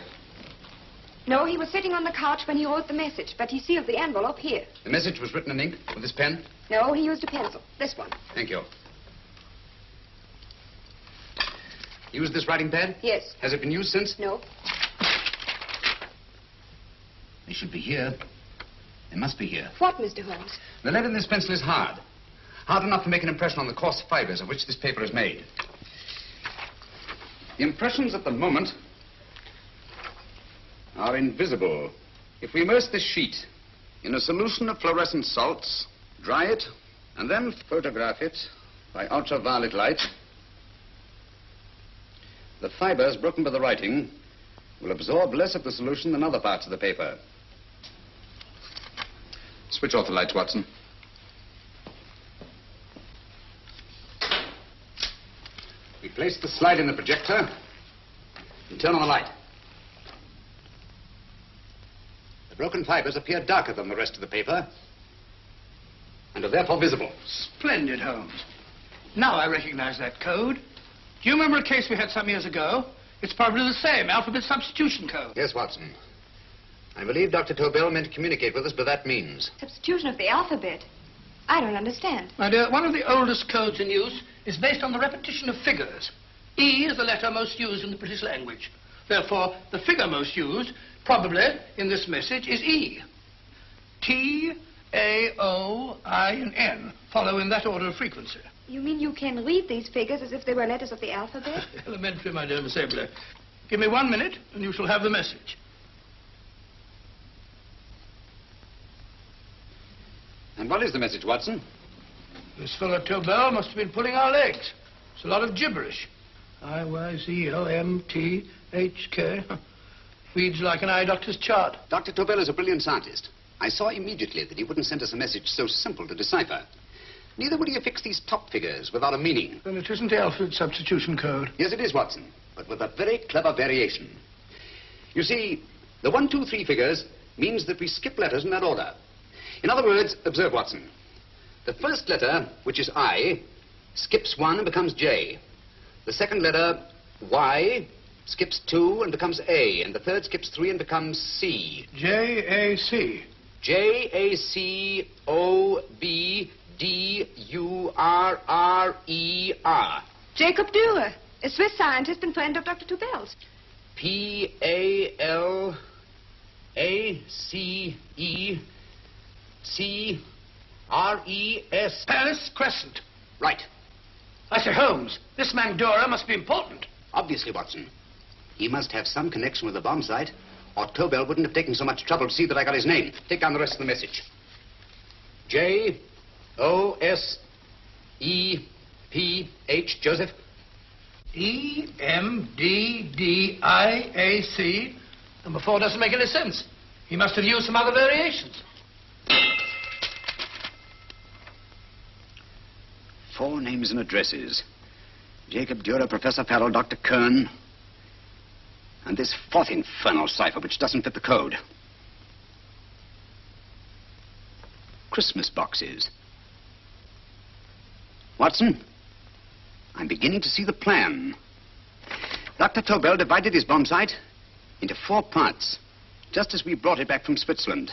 Speaker 9: No, he was sitting on the couch when he wrote the message, but he sealed the envelope here.
Speaker 6: The message was written in ink with this pen?
Speaker 9: No, he used a pencil. This one.
Speaker 6: Thank you. Used this writing pad?
Speaker 9: Yes.
Speaker 6: Has it been used since?
Speaker 9: No.
Speaker 6: They should be here. They must be here.
Speaker 9: What, Mr. Holmes?
Speaker 6: The lead in this pencil is hard. Hard enough to make an impression on the coarse fibers of which this paper is made. The impressions at the moment are invisible. If we immerse this sheet in a solution of fluorescent salts, dry it, and then photograph it by ultraviolet light, the fibers broken by the writing will absorb less of the solution than other parts of the paper. Switch off the lights, Watson. We place the slide in the projector and turn on the light. The broken fibers appear darker than the rest of the paper and are therefore visible.
Speaker 3: Splendid, Holmes. Now I recognize that code. Do you remember a case we had some years ago? It's probably the same, alphabet substitution code.
Speaker 6: Yes, Watson. I believe Dr. Tobel meant to communicate with us by that means.
Speaker 9: Substitution of the alphabet. I don't understand.
Speaker 3: My dear, one of the oldest codes in use is based on the repetition of figures. E is the letter most used in the British language. Therefore, the figure most used, probably, in this message is E. T, A, O, I, and N follow in that order of frequency.
Speaker 9: You mean you can read these figures as if they were letters of the alphabet?
Speaker 3: Elementary, my dear Miss Eberli. Give me 1 minute, and you shall have the message.
Speaker 6: And what is the message, Watson?
Speaker 3: This fellow Tobel must have been pulling our legs. It's a lot of gibberish. I-Y-Z-O-M-T-H-K. Reads like an eye doctor's chart.
Speaker 6: Dr. Tobel is a brilliant scientist. I saw immediately that he wouldn't send us a message so simple to decipher. Neither would he affix these top figures without a meaning.
Speaker 3: Then it isn't the alphabet substitution code.
Speaker 6: Yes, it is, Watson, but with a very clever variation. You see, the 1, 2, 3 figures means that we skip letters in that order. In other words, observe, Watson. The first letter, which is I, skips 1 and becomes J. The second letter, Y, skips 2 and becomes A. And the third skips 3 and becomes C.
Speaker 3: J-A-C.
Speaker 6: J-A-C-O-B-D-U-R-R-E-R.
Speaker 9: Jacob Dürer, a Swiss scientist and friend of Dr. Tobel's.
Speaker 6: P-A-L-A-C-E-C-R-E-S.
Speaker 3: Paris Crescent.
Speaker 6: Right.
Speaker 3: I say, Holmes, this man Dürer must be important.
Speaker 6: Obviously, Watson. He must have some connection with the bomb site, or Tobel wouldn't have taken so much trouble to see that I got his name. Take down the rest of the message. J-O-S-E-P-H, Joseph.
Speaker 3: E-M-D-D-I-A-C. Number 4 doesn't make any sense. He must have used some other variations.
Speaker 6: 4 names and addresses. Jacob Dürer, Professor Farrell, Dr. Kaaren, and this 4th infernal cipher, which doesn't fit the code. Christmas boxes. Watson, I'm beginning to see the plan. Dr. Tobel divided his bomb site into 4 parts, just as we brought it back from Switzerland.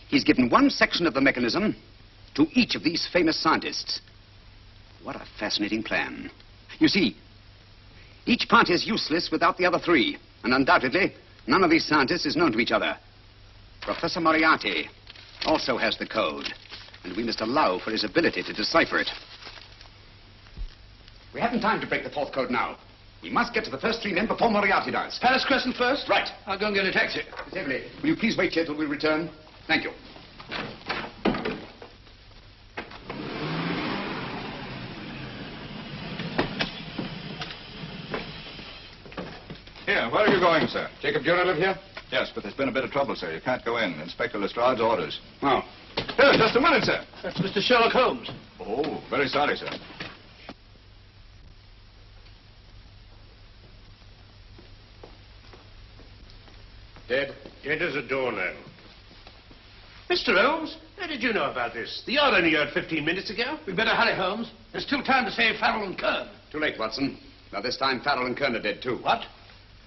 Speaker 6: He's given one section of the mechanism to each of these famous scientists. What a fascinating plan. You see, each part is useless without the other 3, and undoubtedly, none of these scientists is known to each other. Professor Moriarty also has the code, and we must allow for his ability to decipher it. We haven't time to break the 4th code now. We must get to the first 3 men before Moriarty does.
Speaker 3: Paris Crescent first?
Speaker 6: Right.
Speaker 3: I'll go and get a taxi.
Speaker 6: Miss Eberli, will you please wait here till we return? Thank you.
Speaker 16: Here, where are you going, sir?
Speaker 6: Jacob Dürer live here?
Speaker 16: Yes, but there's been a bit of trouble, sir. You can't go in. Inspector Lestrade's orders.
Speaker 6: Oh.
Speaker 16: Here, just a minute, sir.
Speaker 3: That's Mr. Sherlock Holmes.
Speaker 16: Oh, very sorry, sir.
Speaker 6: Dead?
Speaker 17: Dead as a doornail.
Speaker 8: Mr. Holmes, how did you know about this? The yard only heard 15 minutes ago.
Speaker 3: We'd better hurry, Holmes. There's still time to save Farrell and Kern.
Speaker 6: Too late, Watson. Now, this time, Farrell and Kern are dead, too.
Speaker 8: What?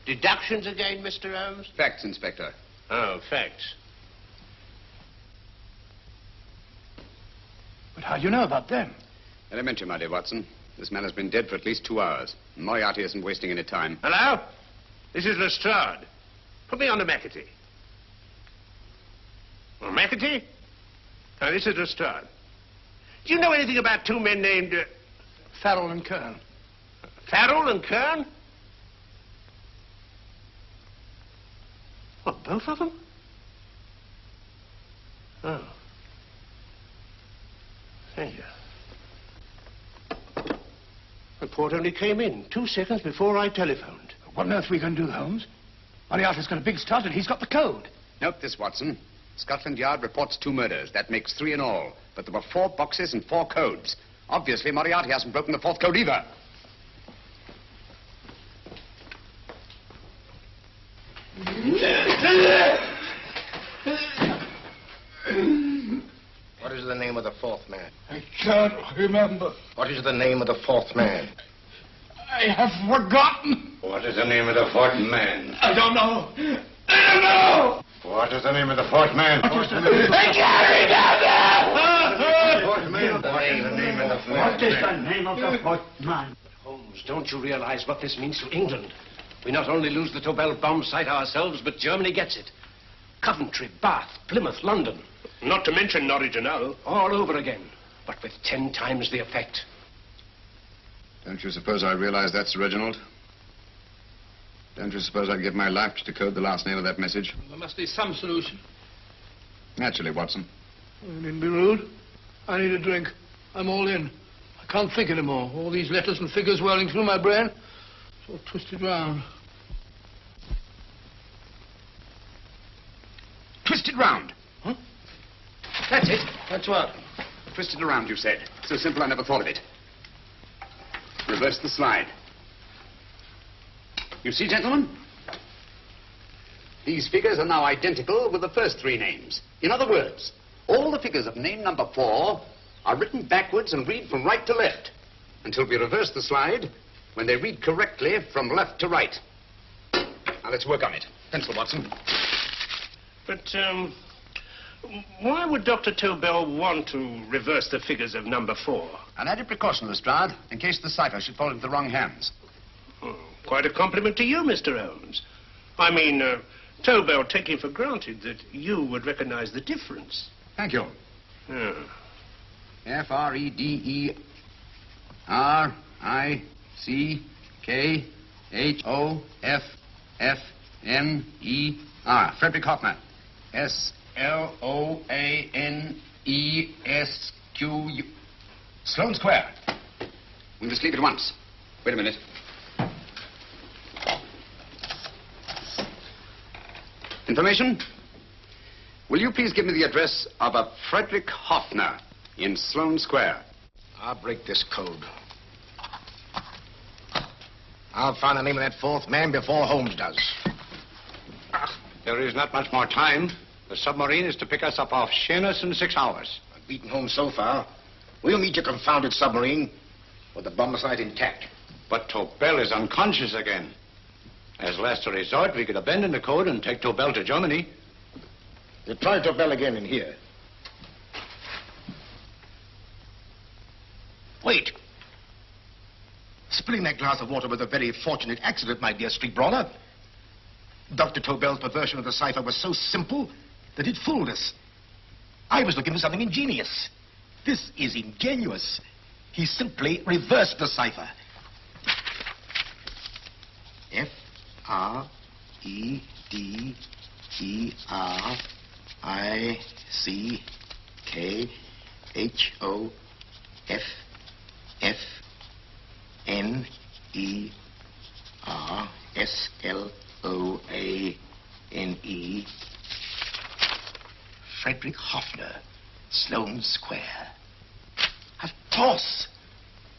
Speaker 8: Deductions again, Mr. Holmes?
Speaker 6: Facts, Inspector.
Speaker 8: Oh, facts.
Speaker 3: But how do you know about them?
Speaker 6: Elementary, my dear Watson. This man has been dead for at least 2 hours. Moriarty isn't wasting any time.
Speaker 8: Hello? This is Lestrade. Put me on to McAtee. Oh, McAtee? Oh, this is Lestrade. Do you know anything about two men named...
Speaker 3: Farrell and Kern.
Speaker 8: Farrell and Kern? What, both of them? Oh. Thank you. Report only came in 2 seconds before I telephoned.
Speaker 3: What on earth are we going to do, Holmes? Moriarty's got a big start and he's got the code.
Speaker 6: Note this, Watson. Scotland Yard reports 2 murders. That makes 3 in all. But there were 4 boxes and 4 codes. Obviously, Moriarty hasn't broken the 4th code either.
Speaker 14: What is the name of the 4th man?
Speaker 15: I can't remember.
Speaker 14: What is the name of the 4th man?
Speaker 15: I have forgotten.
Speaker 16: What is the name of the 4th man?
Speaker 15: I don't know. I don't know.
Speaker 16: What is the name of the 4th man?
Speaker 15: I can't remember.
Speaker 16: What is the name of the 4th man?
Speaker 10: What is the name of the 4th man?
Speaker 8: Holmes, don't you realize what this means to England? We not only lose the Tobel bomb site ourselves, but Germany gets it. Coventry, Bath, Plymouth, London. Not to mention Norwich and Hull. All over again, but with 10 times the effect.
Speaker 16: Don't you suppose I realize that's Reginald? Don't you suppose I'd give my life to decode the last name of that message?
Speaker 3: There must be some solution.
Speaker 16: Naturally, Watson.
Speaker 3: You needn't be rude. I need a drink. I'm all in. I can't think anymore. All these letters and figures whirling through my brain. It's all twisted round.
Speaker 6: Twisted round.
Speaker 3: Huh?
Speaker 6: That's it.
Speaker 3: That's what?
Speaker 6: Twisted around, you said. So simple, I never thought of it. Reverse the slide. You see, gentlemen? These figures are now identical with the first 3 names. In other words, all the figures of name number 4 are written backwards and read from right to left until we reverse the slide when they read correctly from left to right. Now, let's work on it. Pencil, Watson.
Speaker 8: But, why would Dr. Tobel want to reverse the figures of number 4?
Speaker 6: An added precaution, Lestrade, in case the cipher should fall into the wrong hands.
Speaker 8: Oh, quite a compliment to you, Mr. Holmes. I mean, Tobel taking for granted that you would recognize the difference.
Speaker 6: Thank you.
Speaker 8: Oh.
Speaker 6: F-R-E-D-E-R-I-C-K-H-O-F-F-N-E-R. Frederick Hoffner. S-L-O-A-N-E-S-Q-U. Sloane Square. We must leave at once. Wait a minute. Information? Will you please give me the address of a Frederick Hoffner in Sloane Square?
Speaker 14: I'll break this code. I'll find the name of that 4th man before Holmes does.
Speaker 15: There is not much more time. The submarine is to pick us up off Sheerness in 6 hours.
Speaker 14: I've beaten Holmes so far. We'll meet your confounded submarine with the bomb site intact.
Speaker 15: But Tobel is unconscious again. As last resort, we could abandon the code and take Tobel to Germany.
Speaker 14: You try Tobel again in here. Wait. Spilling that glass of water was a very fortunate accident, my dear street brawler. Dr. Tobel's perversion of the cipher was so simple that it fooled us. I was looking for something ingenious. This is ingenuous. He simply reversed the cipher. F-R-E-D-E-R-I-C-K-H-O-F-F-N-E-R-S-L-O-A-N-E. Frederick Hoffner, Sloane Square. Of course.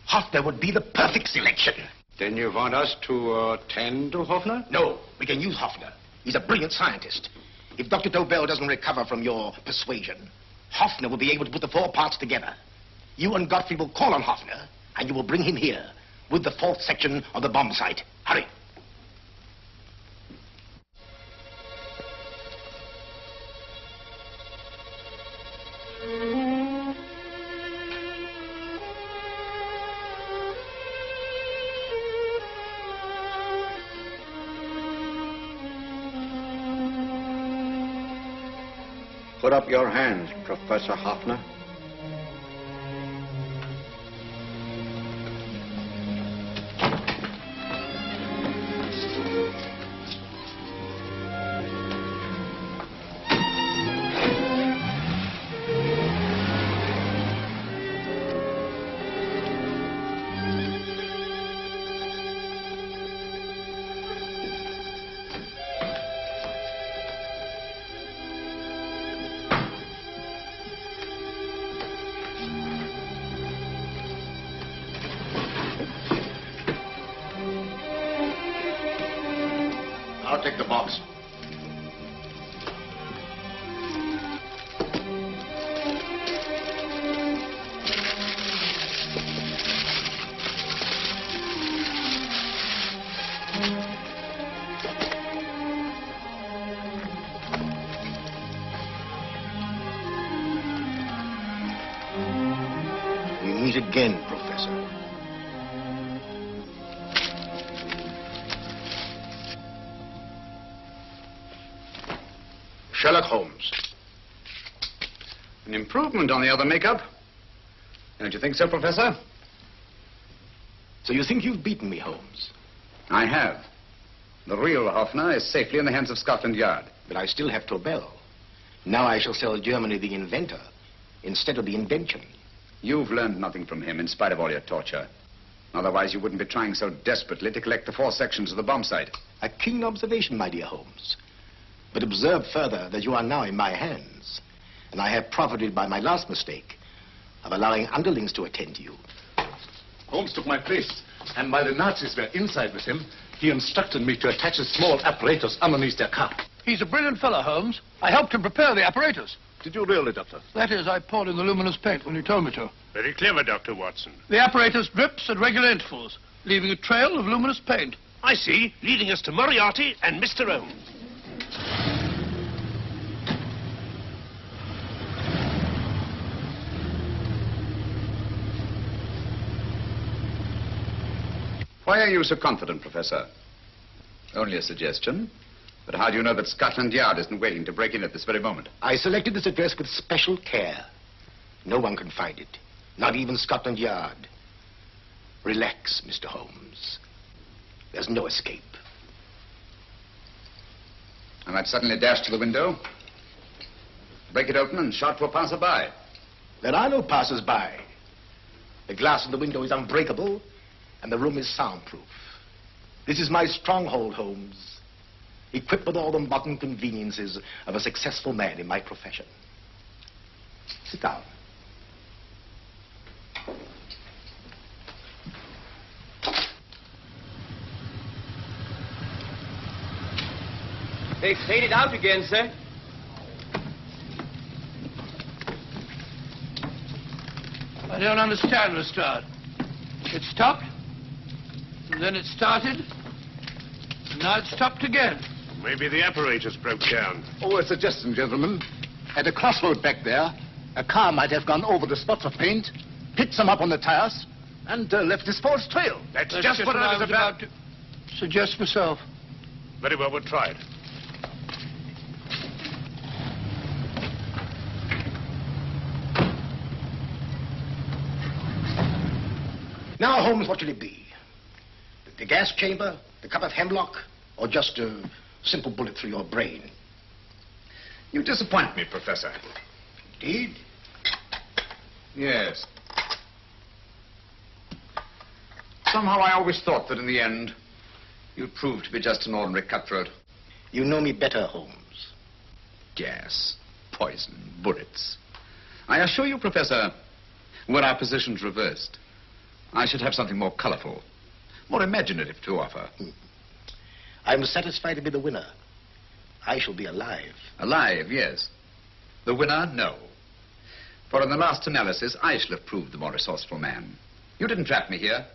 Speaker 14: Hoffner would be the perfect selection.
Speaker 15: Then you want us to tend to Hoffner?
Speaker 14: No, we can use Hoffner. He's a brilliant scientist.
Speaker 1: If Dr. Tobel doesn't recover from your persuasion, Hoffner will be able to put the four parts together. You and Godfrey will call on Hoffner, and you will bring him here with the fourth section of the bomb site. Hurry.
Speaker 15: Put up your hands, Professor Hoffner.
Speaker 1: I'll take the box. We meet again, Professor. Sherlock Holmes.
Speaker 6: An improvement on the other makeup. Don't you think so, Professor?
Speaker 1: So you think you've beaten me, Holmes?
Speaker 6: I have. The real Hoffner is safely in the hands of Scotland Yard.
Speaker 1: But I still have Tobel. Now I shall sell Germany the inventor instead of the invention.
Speaker 6: You've learned nothing from him in spite of all your torture. Otherwise you wouldn't be trying so desperately to collect the four sections of the bomb site.
Speaker 1: A keen observation, my dear Holmes. But observe further that you are now in my hands, and I have profited by my last mistake of allowing underlings to attend to you.
Speaker 17: Holmes took my place, and while the Nazis were inside with him, he instructed me to attach a small apparatus underneath their car.
Speaker 3: He's a brilliant fellow, Holmes. I helped him prepare the apparatus.
Speaker 17: Did you really, Doctor?
Speaker 3: That is, I poured in the luminous paint when you told me to.
Speaker 18: Very clever, Dr. Watson.
Speaker 3: The apparatus drips at regular intervals, leaving a trail of luminous paint.
Speaker 18: I see, leading us to Moriarty and Mr. Holmes.
Speaker 6: Why are you so confident, Professor? Only a suggestion. But how do you know that Scotland Yard isn't waiting to break in at this very moment?
Speaker 1: I selected this address with special care. No one can find it, not even Scotland Yard. Relax, Mr. Holmes. There's no escape.
Speaker 6: I might suddenly dash to the window, break it open, and shout to a passerby.
Speaker 1: There are no passers-by. The glass of the window is unbreakable, and the room is soundproof. This is my stronghold, Holmes, equipped with all the modern conveniences of a successful man in my profession. Sit down.
Speaker 19: They faded out again, sir.
Speaker 3: I don't understand, Lestrade. It stopped, and then it started, and now it stopped again.
Speaker 18: Maybe the apparatus broke down.
Speaker 17: Oh, a suggestion, gentlemen. At a crossroad back there, a car might have gone over the spots of paint, picked some up on the tires, and left this false trail.
Speaker 18: That's just what I was about
Speaker 3: to suggest myself.
Speaker 18: Very well, we'll try it.
Speaker 1: Now, Holmes, what should it be? The gas chamber, the cup of hemlock, or just a simple bullet through your brain?
Speaker 6: You disappoint me, Professor.
Speaker 1: Indeed?
Speaker 6: Yes. Somehow I always thought that in the end, you'd prove to be just an ordinary cutthroat.
Speaker 1: You know me better, Holmes.
Speaker 6: Gas, poison, bullets. I assure you, Professor, were our positions reversed, I should have something more colorful, more imaginative to offer.
Speaker 1: I'm satisfied to be the winner.
Speaker 14: I shall be alive.
Speaker 5: Alive, yes. The winner, no. For in the last analysis, I shall have proved the more resourceful man. You didn't trap me here.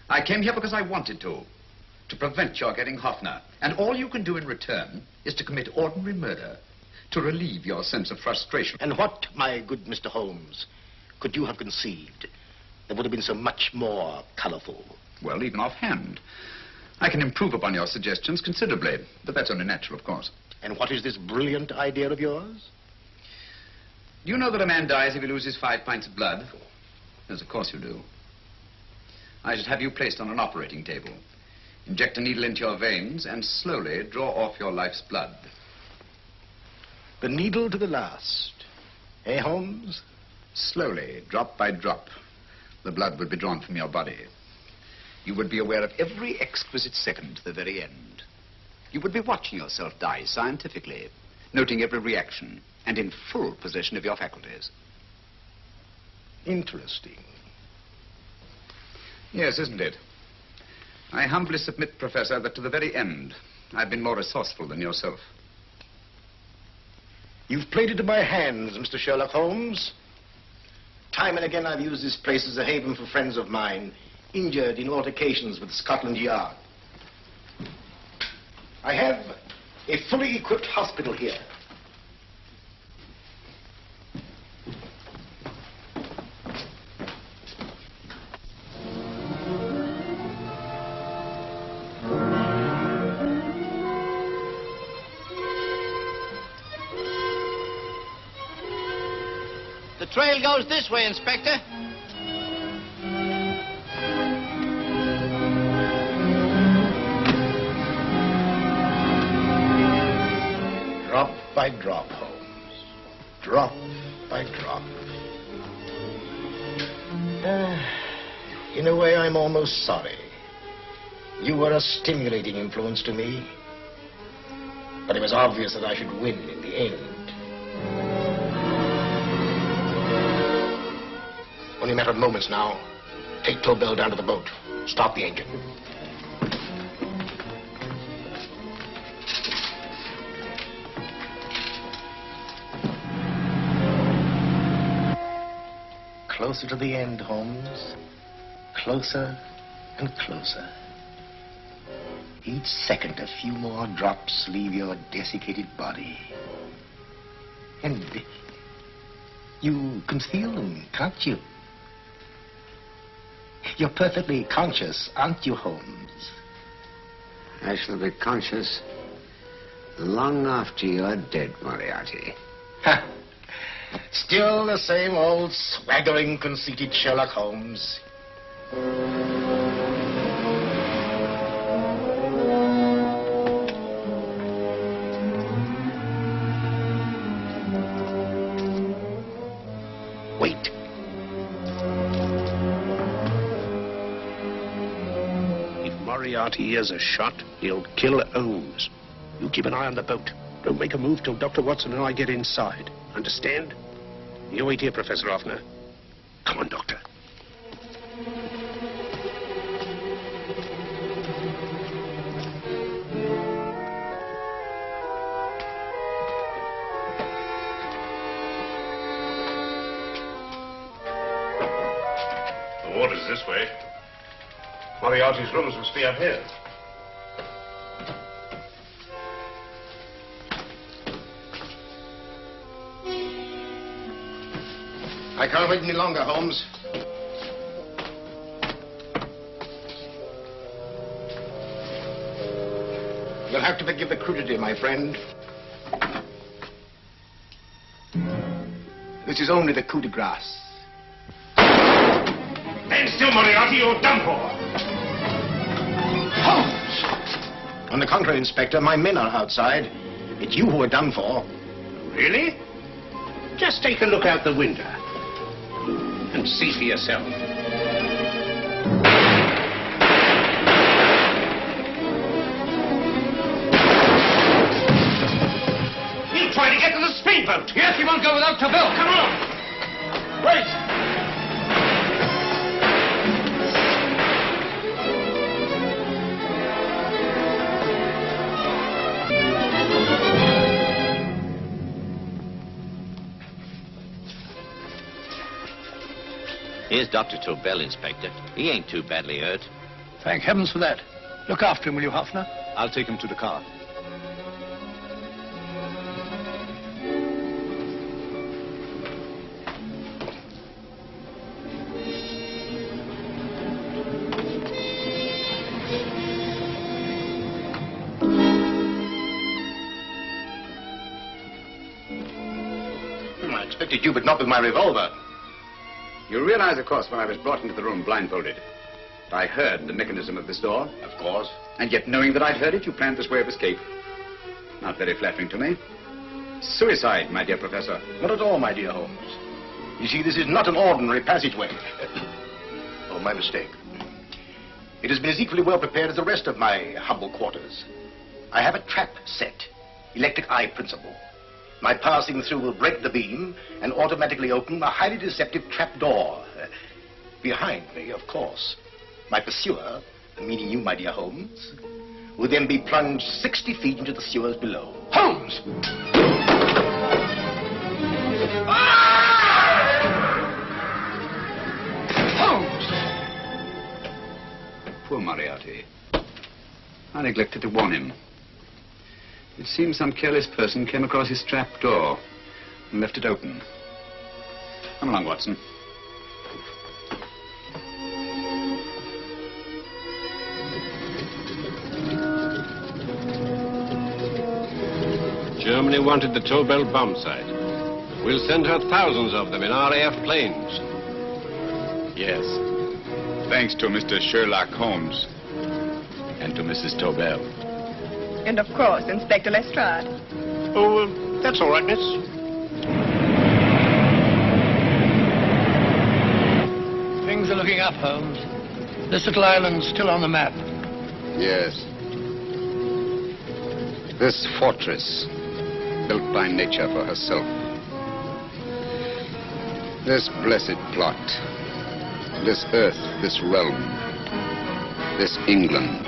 Speaker 5: I came here because I wanted to prevent your getting Hoffner. And all you can do in return is to commit ordinary murder, to relieve your sense of frustration.
Speaker 14: And what, my good Mr. Holmes, could you have conceived that would have been so much more colorful?
Speaker 5: Well, even offhand, I can improve upon your suggestions considerably, but that's only natural, of course.
Speaker 14: And what is this brilliant idea of yours?
Speaker 5: Do you know that a man dies if he loses 5 pints of blood? Yes, of course you do. I should have you placed on an operating table. Inject a needle into your veins and slowly draw off your life's blood.
Speaker 14: The needle to the last. Eh, Holmes?
Speaker 5: Slowly, drop by drop, the blood would be drawn from your body. You would be aware of every exquisite second to the very end. You would be watching yourself die scientifically, noting every reaction, and in full possession of your faculties.
Speaker 14: Interesting.
Speaker 5: Yes, isn't it? I humbly submit, Professor, that to the very end, I've been more resourceful than yourself.
Speaker 14: You've played into my hands, Mr. Sherlock Holmes. Time and again I've used this place as a haven for friends of mine, injured in altercations with Scotland Yard. I have a fully equipped hospital here.
Speaker 12: The trail goes this way, Inspector.
Speaker 14: Drop by drop, Holmes. Drop by drop. In a way, I'm almost sorry. You were a stimulating influence to me. But it was obvious that I should win in the end. Only a matter of moments now. Take Tobel down to the boat. Stop the engine. Closer to the end, Holmes. Closer and closer. Each second, a few more drops leave your desiccated body. And you can feel them, can't you? You're perfectly conscious, aren't you, Holmes?
Speaker 2: I shall be conscious long after you're dead, Moriarty.
Speaker 14: Ha! Still the same old swaggering, conceited Sherlock Holmes. Wait.
Speaker 18: If Moriarty hears a shot, he'll kill Holmes. You keep an eye on the boat. Don't make a move till Dr. Watson and I get inside. Understand? You wait here, Professor Hoffner. Come on, Doctor. The water's this way. Moriarty's rooms must be up here.
Speaker 14: I can't wait any longer, Holmes. You'll have to forgive the crudity, my friend. This is only the coup de grace.
Speaker 18: Stand still, Moriarty, you're done for.
Speaker 14: Holmes! On the contrary, Inspector, my men are outside. It's you who are done for.
Speaker 18: Really? Just take a look out the window and see for yourself. He'll try to get to the speedboat.
Speaker 3: Yes, he won't go without Tobel.
Speaker 18: Come on.
Speaker 3: Wait!
Speaker 19: Here's Dr. Tobel, Inspector. He ain't too badly hurt.
Speaker 3: Thank heavens for that. Look after him, will you, Hoffner?
Speaker 15: I'll take him to the car.
Speaker 14: I expected you, but not with my revolver.
Speaker 6: You realize, of course, when I was brought into the room blindfolded, I heard the mechanism of this door.
Speaker 14: Of course.
Speaker 6: And yet, knowing that I'd heard it, you planned this way of escape. Not very flattering to me. Suicide, my dear Professor.
Speaker 14: Not at all, my dear Holmes. You see, this is not an ordinary passageway. Oh, my mistake. It has been as equally well prepared as the rest of my humble quarters. I have a trap set, electric eye principle. My passing through will break the beam and automatically open a highly deceptive trap door. Behind me, of course, my pursuer, meaning you, my dear Holmes, will then be plunged 60 feet into the sewers below. Holmes!
Speaker 6: Holmes! Poor Moriarty. I neglected to warn him. It seems some careless person came across his trap door and left it open. Come along, Watson.
Speaker 8: Germany wanted the Tobel bomb site. We'll send her thousands of them in RAF planes.
Speaker 6: Yes. Thanks to Mr. Sherlock Holmes and to Mrs. Tobel.
Speaker 9: And of course, Inspector Lestrade.
Speaker 8: Oh, that's all right, miss.
Speaker 3: Things are looking up, Holmes. This little island's still on the map.
Speaker 6: Yes. This fortress, built by nature for herself. This blessed plot. This earth, this realm. This England.